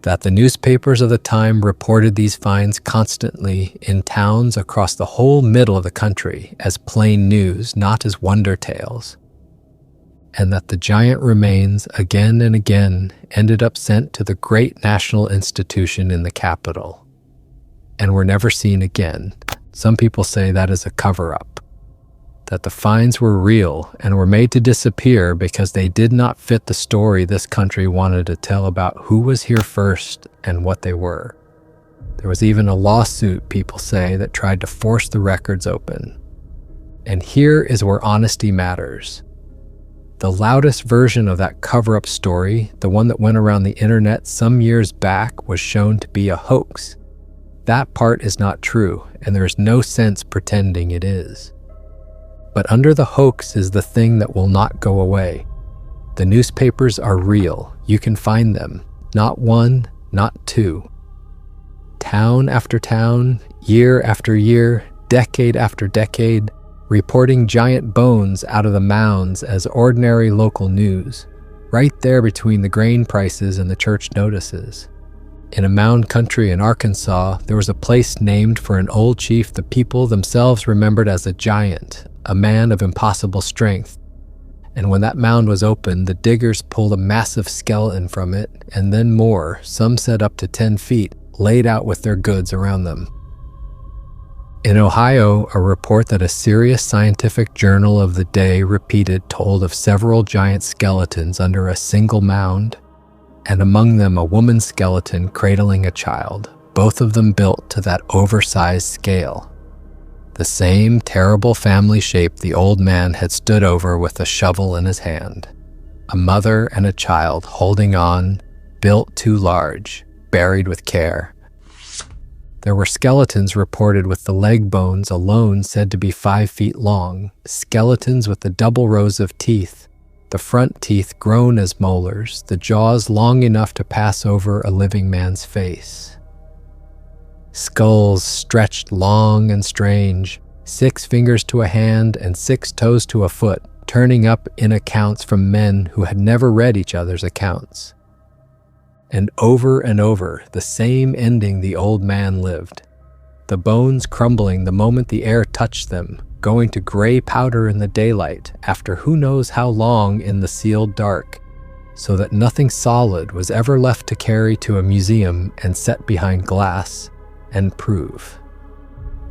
That the newspapers of the time reported these finds constantly in towns across the whole middle of the country as plain news, not as wonder tales. And that the giant remains again and again ended up sent to the great national institution in the capital, and were never seen again. Some people say that is a cover-up. That the finds were real and were made to disappear because they did not fit the story this country wanted to tell about who was here first and what they were. There was even a lawsuit, people say, that tried to force the records open. And here is where honesty matters. The loudest version of that cover-up story, the one that went around the internet some years back, was shown to be a hoax. That part is not true, and there is no sense pretending it is. But under the hoax is the thing that will not go away. The newspapers are real. You can find them. Not one, not two. Town after town, year after year, decade after decade, reporting giant bones out of the mounds as ordinary local news, right there between the grain prices and the church notices. In a mound country in Arkansas, there was a place named for an old chief the people themselves remembered as a giant, a man of impossible strength. And when that mound was opened, the diggers pulled a massive skeleton from it, and then more, some said up to 10 feet, laid out with their goods around them. In Ohio, a report that a serious scientific journal of the day repeated told of several giant skeletons under a single mound, and among them a woman's skeleton cradling a child, both of them built to that oversized scale. The same terrible family shape the old man had stood over with a shovel in his hand. A mother and a child holding on, built too large, buried with care. There were skeletons reported with the leg bones alone said to be 5 feet long, skeletons with the double rows of teeth, the front teeth grown as molars, the jaws long enough to pass over a living man's face. Skulls stretched long and strange, 6 fingers to a hand and 6 toes to a foot, turning up in accounts from men who had never read each other's accounts. And over, the same ending the old man lived. The bones crumbling the moment the air touched them, going to gray powder in the daylight after who knows how long in the sealed dark, so that nothing solid was ever left to carry to a museum and set behind glass and prove.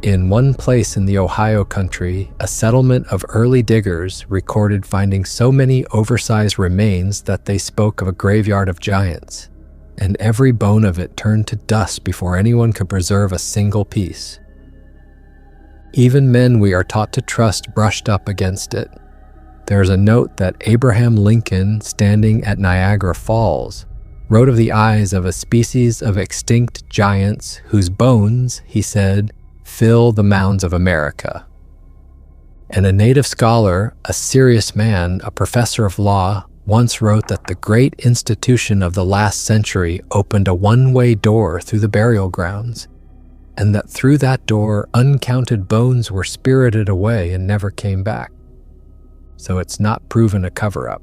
In one place in the Ohio country, a settlement of early diggers recorded finding so many oversized remains that they spoke of a graveyard of giants, and every bone of it turned to dust before anyone could preserve a single piece. Even men we are taught to trust brushed up against it. There is a note that Abraham Lincoln, standing at Niagara Falls, wrote of the eyes of a species of extinct giants whose bones, he said, fill the mounds of America. And a native scholar, a serious man, a professor of law, once wrote that the great institution of the last century opened a one-way door through the burial grounds, and that through that door uncounted bones were spirited away and never came back. So it's not proven a cover-up.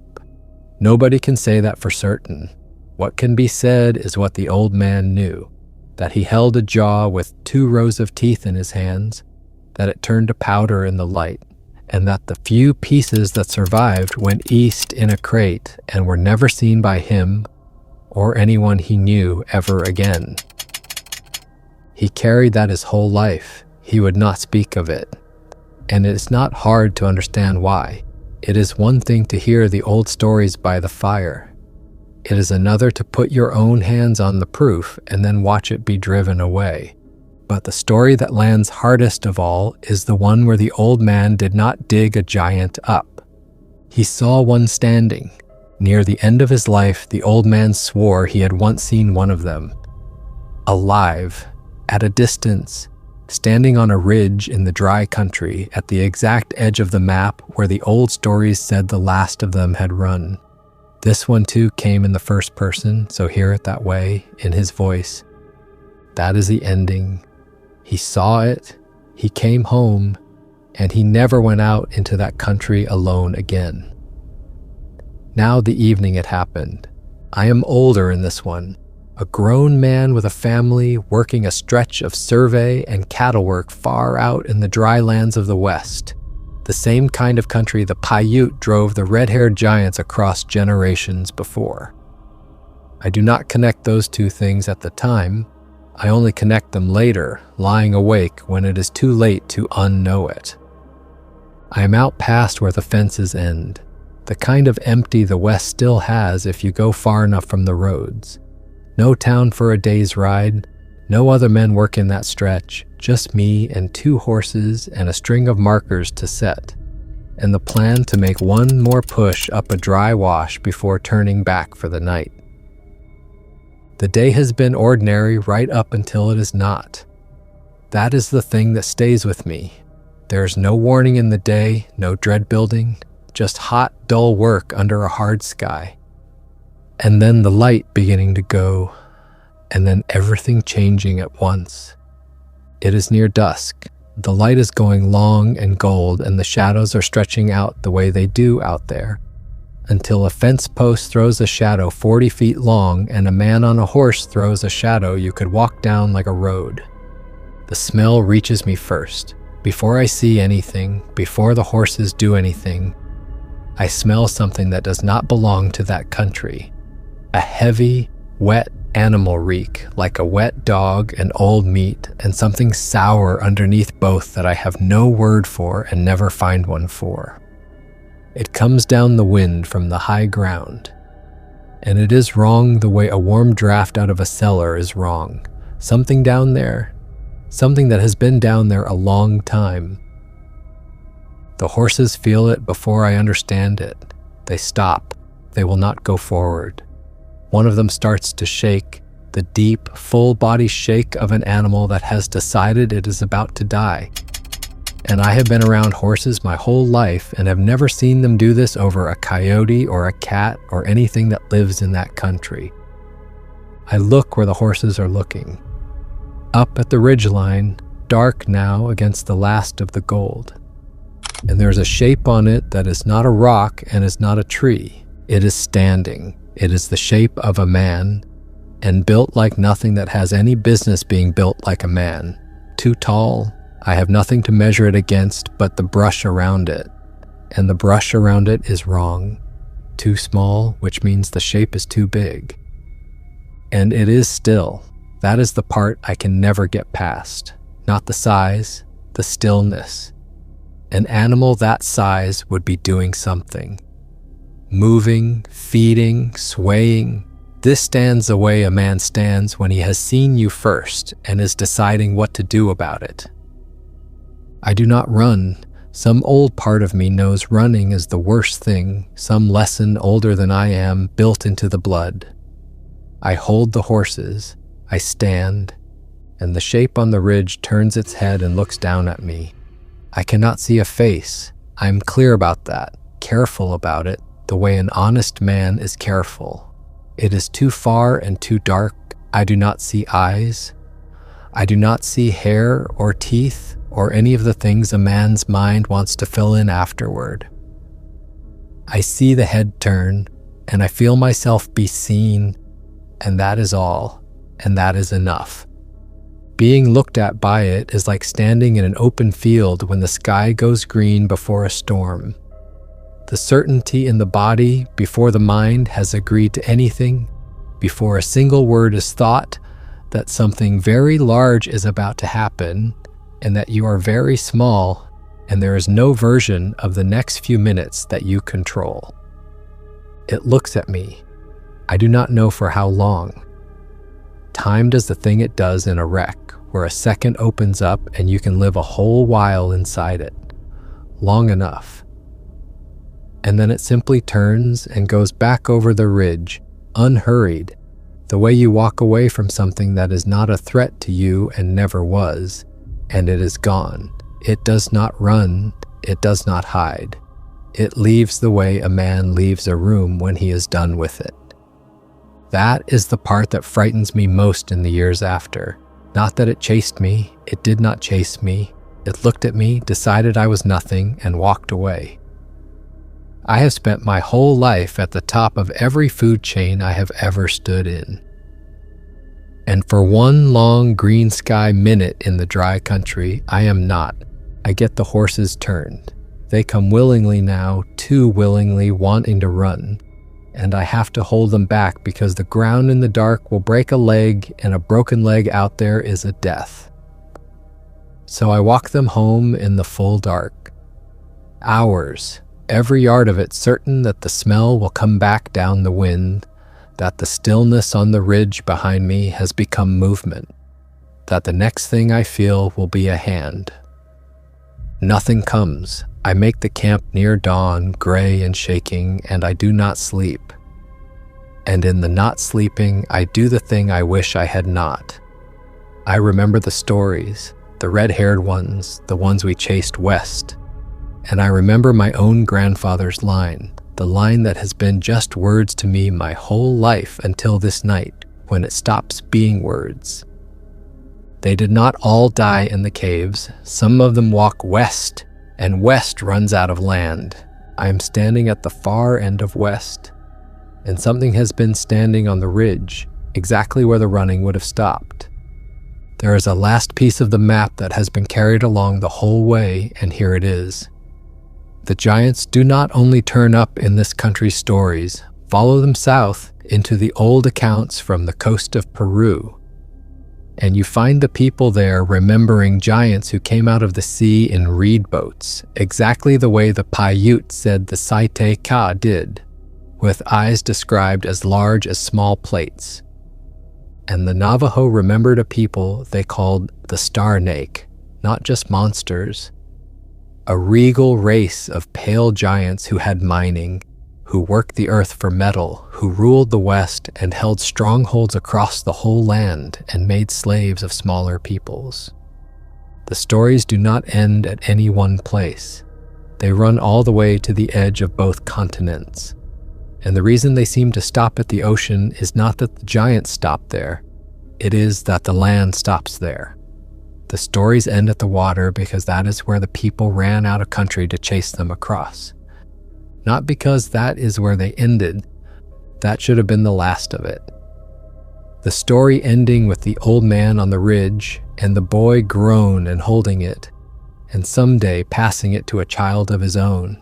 Nobody can say that for certain. What can be said is what the old man knew, that he held a jaw with 2 rows of teeth in his hands, that it turned to powder in the light, and that the few pieces that survived went east in a crate and were never seen by him or anyone he knew ever again. He carried that his whole life. He would not speak of it, and it is not hard to understand why. It is one thing to hear the old stories by the fire. It is another to put your own hands on the proof and then watch it be driven away. But the story that lands hardest of all is the one where the old man did not dig a giant up. He saw one standing. Near the end of his life, the old man swore he had once seen one of them. Alive, at a distance, standing on a ridge in the dry country at the exact edge of the map where the old stories said the last of them had run. This one too came in the first person, so hear it that way, in his voice. That is the ending. He saw it, he came home, and he never went out into that country alone again. Now the evening it happened. I am older in this one, a grown man with a family working a stretch of survey and cattle work far out in the dry lands of the West, the same kind of country the Paiute drove the red-haired giants across generations before. I do not connect those two things at the time. I only connect them later, lying awake when it is too late to unknow it. I am out past where the fences end, the kind of empty the West still has if you go far enough from the roads. No town for a day's ride, no other men work in that stretch, just me and 2 horses and a string of markers to set, and the plan to make one more push up a dry wash before turning back for the night. The day has been ordinary right up until it is not. That is the thing that stays with me. There is no warning in the day, no dread building, just hot, dull work under a hard sky. And then the light beginning to go, and then everything changing at once. It is near dusk. The light is going long and gold, and the shadows are stretching out the way they do out there, until a fence post throws a shadow 40 feet long, and a man on a horse throws a shadow you could walk down like a road. The smell reaches me first. Before I see anything, before the horses do anything, I smell something that does not belong to that country. A heavy, wet animal reek, like a wet dog and old meat, and something sour underneath both that I have no word for and never find one for. It comes down the wind from the high ground, and it is wrong the way a warm draft out of a cellar is wrong. Something down there, something that has been down there a long time. The horses feel it before I understand it. They stop. They will not go forward. One of them starts to shake, the deep, full-body shake of an animal that has decided it is about to die. And I have been around horses my whole life and have never seen them do this over a coyote or a cat or anything that lives in that country. I look where the horses are looking. Up at the ridgeline, dark now against the last of the gold. And there's a shape on it that is not a rock and is not a tree. It is standing. It is the shape of a man, and built like nothing that has any business being built like a man. Too tall, I have nothing to measure it against but the brush around it, and the brush around it is wrong. Too small, which means the shape is too big. And it is still. That is the part I can never get past. Not the size, the stillness. An animal that size would be doing something. Moving, feeding, swaying. This stands the way a man stands when he has seen you first and is deciding what to do about it. I do not run. Some old part of me knows running is the worst thing, some lesson older than I am built into the blood. I hold the horses. I stand, and the shape on the ridge turns its head and looks down at me. I cannot see a face. I am clear about that, careful about it. the way an honest man is careful. It is too far and too dark. I do not see eyes. I do not see hair or teeth or any of the things a man's mind wants to fill in afterward. I see the head turn, and I feel myself be seen, and that is all, and that is enough. Being looked at by it is like standing in an open field when the sky goes green before a storm. The certainty in the body before the mind has agreed to anything, before a single word is thought, that something very large is about to happen, and that you are very small, and there is no version of the next few minutes that you control. It looks at me. I do not know for how long. Time does the thing it does in a wreck, where a second opens up and you can live a whole while inside it. Long enough. And then it simply turns and goes back over the ridge, unhurried, the way you walk away from something that is not a threat to you and never was, and it is gone. It does not run, it does not hide. It leaves the way a man leaves a room when he is done with it. That is the part that frightens me most in the years after. Not that it chased me, it did not chase me. It looked at me, decided I was nothing, and walked away. I have spent my whole life at the top of every food chain I have ever stood in. And for one long green sky minute in the dry country, I am not. I get the horses turned. They come willingly now, too willingly, wanting to run. And I have to hold them back because the ground in the dark will break a leg, and a broken leg out there is a death. So I walk them home in the full dark. Hours, every yard of it certain that the smell will come back down the wind, that the stillness on the ridge behind me has become movement, that the next thing I feel will be a hand. Nothing comes. I make the camp near dawn, gray and shaking, and I do not sleep. And in the not sleeping, I do the thing I wish I had not. I remember the stories, the red-haired ones, the ones we chased west. And I remember my own grandfather's line, the line that has been just words to me my whole life until this night, when it stops being words. They did not all die in the caves. Some of them walk west, and west runs out of land. I am standing at the far end of west, and something has been standing on the ridge, exactly where the running would have stopped. There is a last piece of the map that has been carried along the whole way, and here it is. The giants do not only turn up in this country's stories, follow them south into the old accounts from the coast of Peru. And you find the people there remembering giants who came out of the sea in reed boats, exactly the way the Paiute said the Si-Te-Cah did, with eyes described as large as small plates. And the Navajo remembered a people they called the Star-Nake, not just monsters, a regal race of pale giants who had mining, who worked the earth for metal, who ruled the West and held strongholds across the whole land and made slaves of smaller peoples. The stories do not end at any one place. They run all the way to the edge of both continents. And the reason they seem to stop at the ocean is not that the giants stop there. It is that the land stops there. The stories end at the water because that is where the people ran out of country to chase them across. Not because that is where they ended. That should have been the last of it. The story ending with the old man on the ridge and the boy grown and holding it, and someday passing it to a child of his own.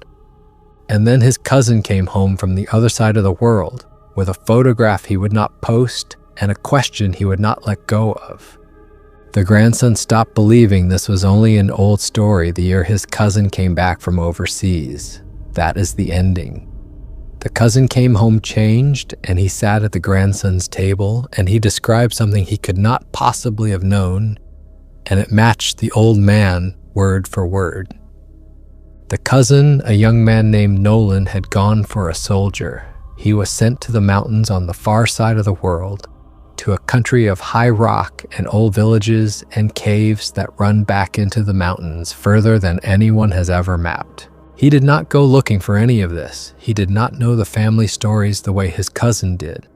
And then his cousin came home from the other side of the world with a photograph he would not post and a question he would not let go of. The grandson stopped believing this was only an old story the year his cousin came back from overseas. That is the ending. The cousin came home changed, and he sat at the grandson's table, and he described something he could not possibly have known, and it matched the old man word for word. The cousin, a young man named Nolan, had gone for a soldier. He was sent to the mountains on the far side of the world, to a country of high rock and old villages and caves that run back into the mountains further than anyone has ever mapped. He did not go looking for any of this. He did not know the family stories the way his cousin did.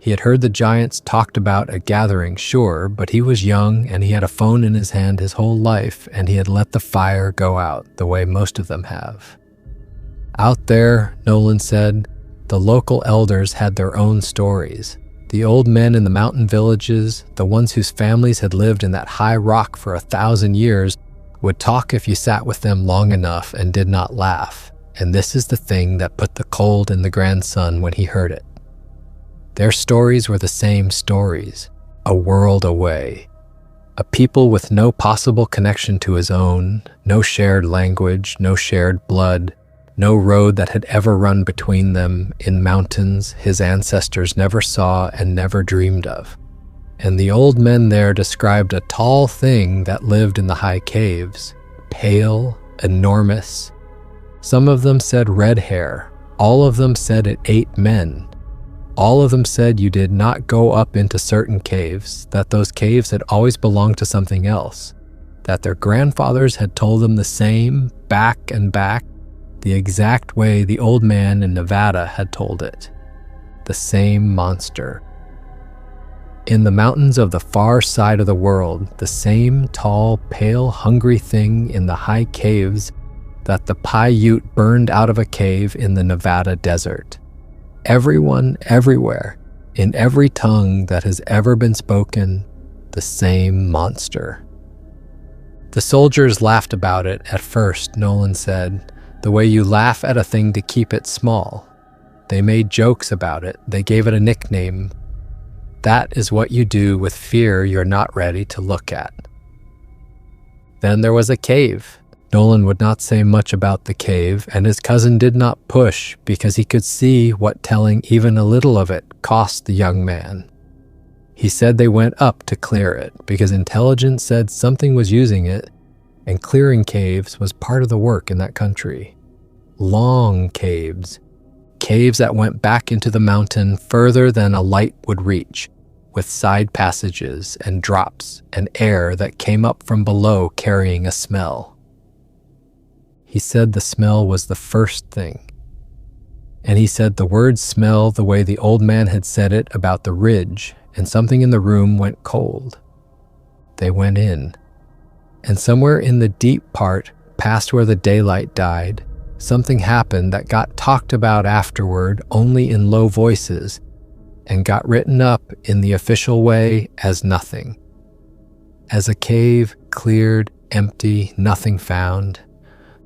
He had heard the giants talked about at gatherings, sure, but he was young and he had a phone in his hand his whole life, and he had let the fire go out the way most of them have. Out there, Nolan said, the local elders had their own stories. The old men in the mountain villages, the ones whose families had lived in that high rock for 1,000 years, would talk if you sat with them long enough and did not laugh. And this is the thing that put the cold in the grandson when he heard it. Their stories were the same stories, a world away. A people with no possible connection to his own, no shared language, no shared blood, no road that had ever run between them in mountains his ancestors never saw and never dreamed of. And the old men there described a tall thing that lived in the high caves, pale, enormous. Some of them said red hair. All of them said it ate men. All of them said you did not go up into certain caves, that those caves had always belonged to something else, that their grandfathers had told them the same, back and back, the exact way the old man in Nevada had told it. The same monster. In the mountains of the far side of the world, the same tall, pale, hungry thing in the high caves that the Paiute burned out of a cave in the Nevada desert. Everyone, everywhere, in every tongue that has ever been spoken, the same monster. The soldiers laughed about it at first, Nolan said, the way you laugh at a thing to keep it small. They made jokes about it. They gave it a nickname. That is what you do with fear you're not ready to look at. Then there was a cave. Nolan would not say much about the cave, and his cousin did not push because he could see what telling even a little of it cost the young man. He said they went up to clear it because intelligence said something was using it, and clearing caves was part of the work in that country. Long caves. Caves that went back into the mountain further than a light would reach, with side passages and drops and air that came up from below carrying a smell. He said the smell was the first thing. And he said the word smell the way the old man had said it about the ridge, and something in the room went cold. They went in. And somewhere in the deep part, past where the daylight died, something happened that got talked about afterward only in low voices, and got written up in the official way as nothing. As a cave, cleared, empty, nothing found.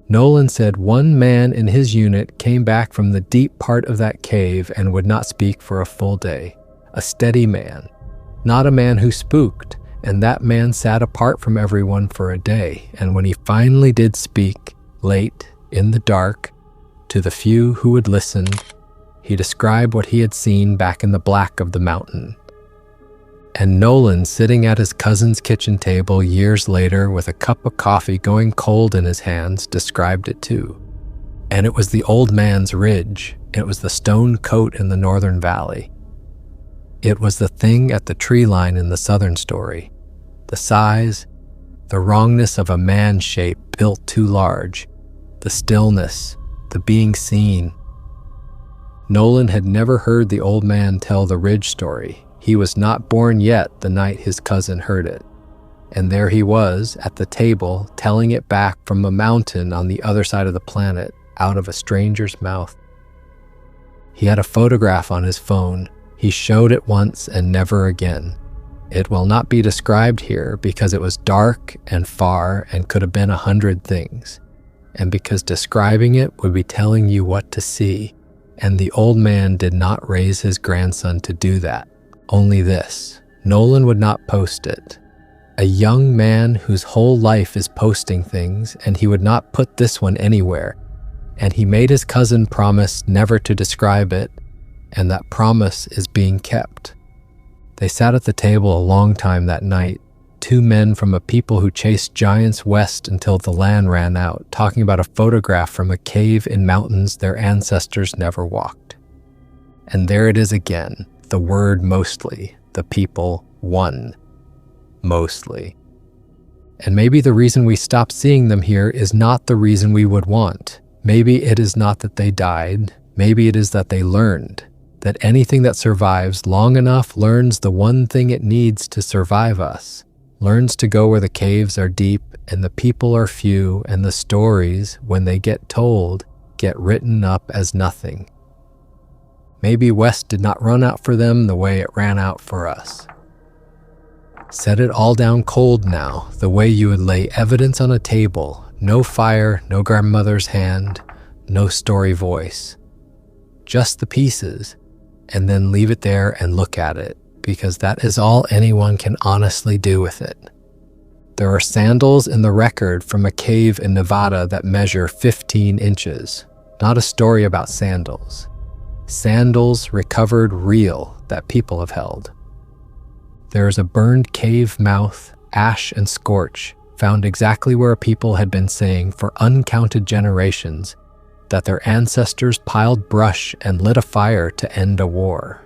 Nolan said one man in his unit came back from the deep part of that cave and would not speak for a full day. A steady man, not a man who spooked, and that man sat apart from everyone for a day, and when he finally did speak, late, in the dark, to the few who would listen, he described what he had seen back in the black of the mountain. And Nolan, sitting at his cousin's kitchen table years later with a cup of coffee going cold in his hands, described it too. And it was the old man's ridge. It was the stone coat in the northern valley. It was the thing at the tree line in the southern story. The size, the wrongness of a man shape built too large, the stillness, the being seen. Nolan had never heard the old man tell the ridge story. He was not born yet the night his cousin heard it. And there he was at the table telling it back from a mountain on the other side of the planet, out of a stranger's mouth. He had a photograph on his phone. He showed it once and never again. It will not be described here because it was dark and far and could have been 100 things, and because describing it would be telling you what to see, and the old man did not raise his grandson to do that. Only this: Nolan would not post it. A young man whose whole life is posting things, and he would not put this one anywhere, and he made his cousin promise never to describe it, and that promise is being kept. They sat at the table a long time that night, two men from a people who chased giants west until the land ran out, talking about a photograph from a cave in mountains their ancestors never walked. And there it is again, the word mostly, the people one, mostly. And maybe the reason we stop seeing them here is not the reason we would want. Maybe it is not that they died, maybe it is that they learned, that anything that survives long enough learns the one thing it needs to survive us, learns to go where the caves are deep and the people are few and the stories, when they get told, get written up as nothing. Maybe West did not run out for them the way it ran out for us. Set it all down cold now, the way you would lay evidence on a table, no fire, no grandmother's hand, no story voice. Just the pieces, and then leave it there and look at it, because that is all anyone can honestly do with it. There are sandals in the record from a cave in Nevada that measure 15 inches. Not a story about sandals. Sandals recovered real that people have held. There is a burned cave mouth, ash and scorch, found exactly where people had been saying for uncounted generations that their ancestors piled brush and lit a fire to end a war.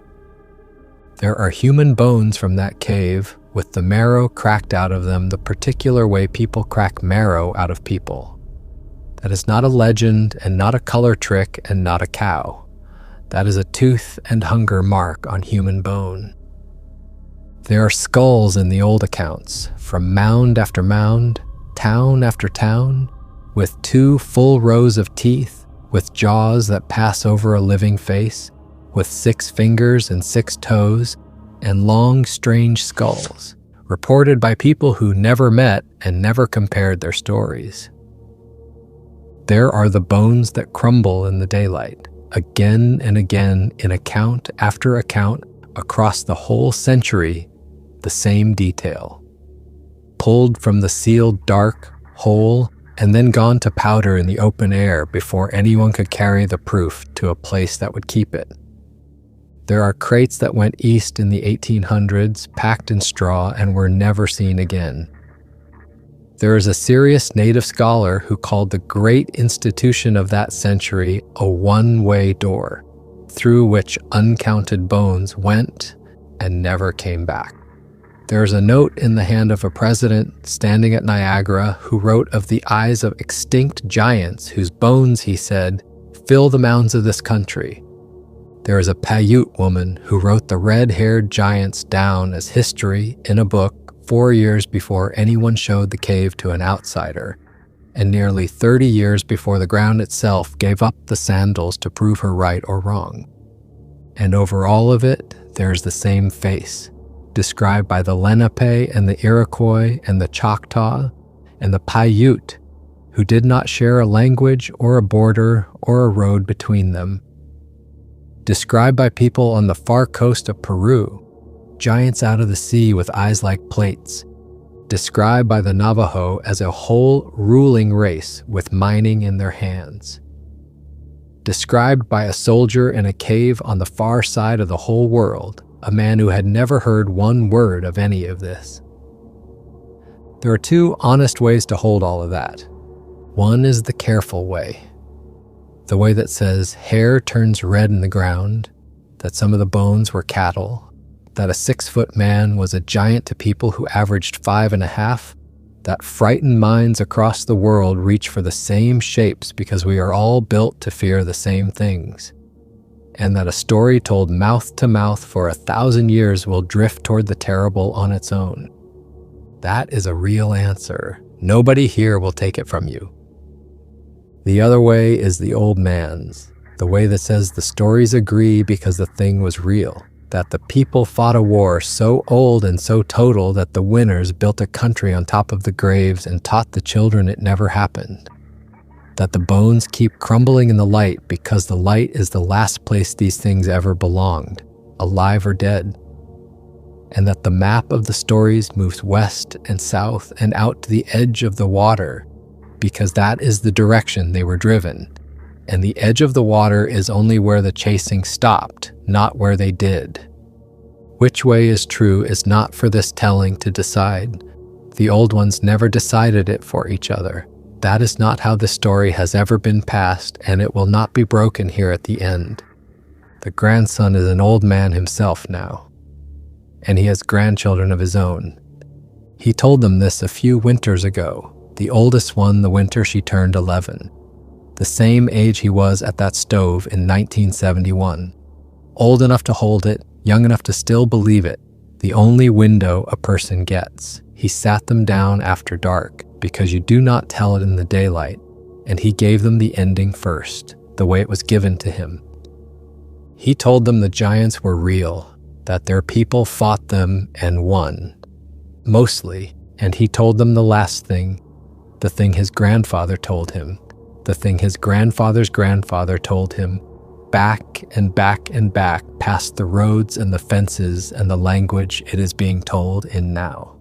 There are human bones from that cave with the marrow cracked out of them the particular way people crack marrow out of people. That is not a legend and not a color trick and not a cow. That is a tooth and hunger mark on human bone. There are skulls in the old accounts, from mound after mound, town after town, with 2 full rows of teeth, with jaws that pass over a living face, with 6 fingers and 6 toes, and long, strange skulls, reported by people who never met and never compared their stories. There are the bones that crumble in the daylight, again and again in account after account across the whole century, the same detail. Pulled from the sealed dark, whole, and then gone to powder in the open air before anyone could carry the proof to a place that would keep it. There are crates that went east in the 1800s, packed in straw, and were never seen again. There is a serious native scholar who called the great institution of that century a one-way door, through which uncounted bones went and never came back. There is a note in the hand of a president standing at Niagara who wrote of the eyes of extinct giants whose bones, he said, fill the mounds of this country. There is a Paiute woman who wrote the red-haired giants down as history in a book 4 years before anyone showed the cave to an outsider, and nearly 30 years before the ground itself gave up the sandals to prove her right or wrong. And over all of it, there's the same face, described by the Lenape and the Iroquois and the Choctaw and the Paiute, who did not share a language or a border or a road between them. Described by people on the far coast of Peru, giants out of the sea with eyes like plates. Described by the Navajo as a whole ruling race with mining in their hands. Described by a soldier in a cave on the far side of the whole world, a man who had never heard one word of any of this. There are 2 honest ways to hold all of that. One is the careful way. The way that says hair turns red in the ground, that some of the bones were cattle, that a 6-foot man was a giant to people who averaged 5.5, that frightened minds across the world reach for the same shapes because we are all built to fear the same things, and that a story told mouth to mouth for 1,000 years will drift toward the terrible on its own. That is a real answer. Nobody here will take it from you. The other way is the old man's, the way that says the stories agree because the thing was real, that the people fought a war so old and so total that the winners built a country on top of the graves and taught the children it never happened, that the bones keep crumbling in the light because the light is the last place these things ever belonged, alive or dead, and that the map of the stories moves west and south and out to the edge of the water because that is the direction they were driven, and the edge of the water is only where the chasing stopped, not where they did. Which way is true is not for this telling to decide. The old ones never decided it for each other. That is not how the story has ever been passed, and it will not be broken here at the end. The grandson is an old man himself now, and he has grandchildren of his own. He told them this a few winters ago, the oldest one the winter she turned 11. The the same age he was at that stove in 1971. Old enough to hold it, young enough to still believe it, the only window a person gets. He sat them down after dark, because you do not tell it in the daylight, and he gave them the ending first, the way it was given to him. He told them the giants were real, that their people fought them and won. Mostly, and he told them the last thing, the thing his grandfather told him, the thing his grandfather's grandfather told him, back and back and back past the roads and the fences and the language it is being told in now.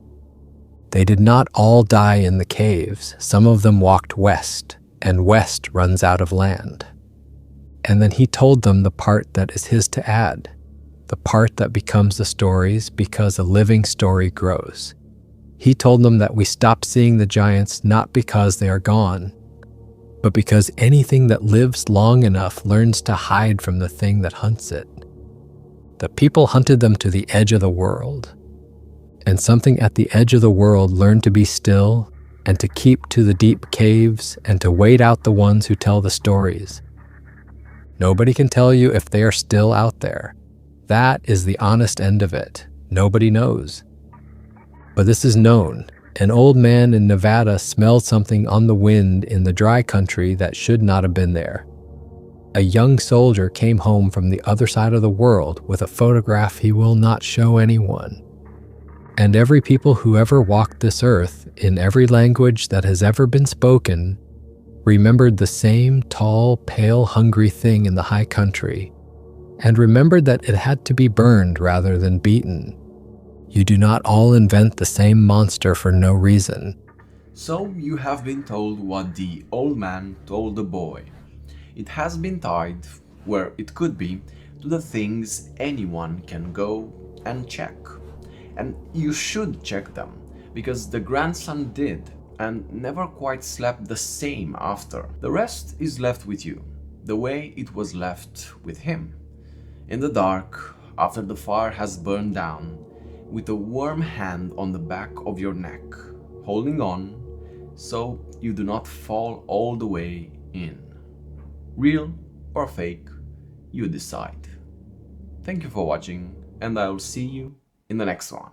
They did not all die in the caves. Some of them walked west, and west runs out of land. And then he told them the part that is his to add, the part that becomes the stories because a living story grows. He told them that we stop seeing the giants not because they are gone, but because anything that lives long enough learns to hide from the thing that hunts it. The people hunted them to the edge of the world, and something at the edge of the world learned to be still and to keep to the deep caves and to wait out the ones who tell the stories. Nobody can tell you if they are still out there. That is the honest end of it. Nobody knows. But this is known. An old man in Nevada smelled something on the wind in the dry country that should not have been there. A young soldier came home from the other side of the world with a photograph he will not show anyone. And every people who ever walked this earth, in every language that has ever been spoken, remembered the same tall, pale, hungry thing in the high country, and remembered that it had to be burned rather than beaten. You do not all invent the same monster for no reason. So you have been told what the old man told the boy. It has been tied, where it could be, to the things anyone can go and check. And you should check them, because the grandson did, and never quite slept the same after. The rest is left with you, the way it was left with him. In the dark, after the fire has burned down, with a warm hand on the back of your neck, holding on, so you do not fall all the way in. Real or fake, you decide. Thank you for watching, and I will see you in the next one.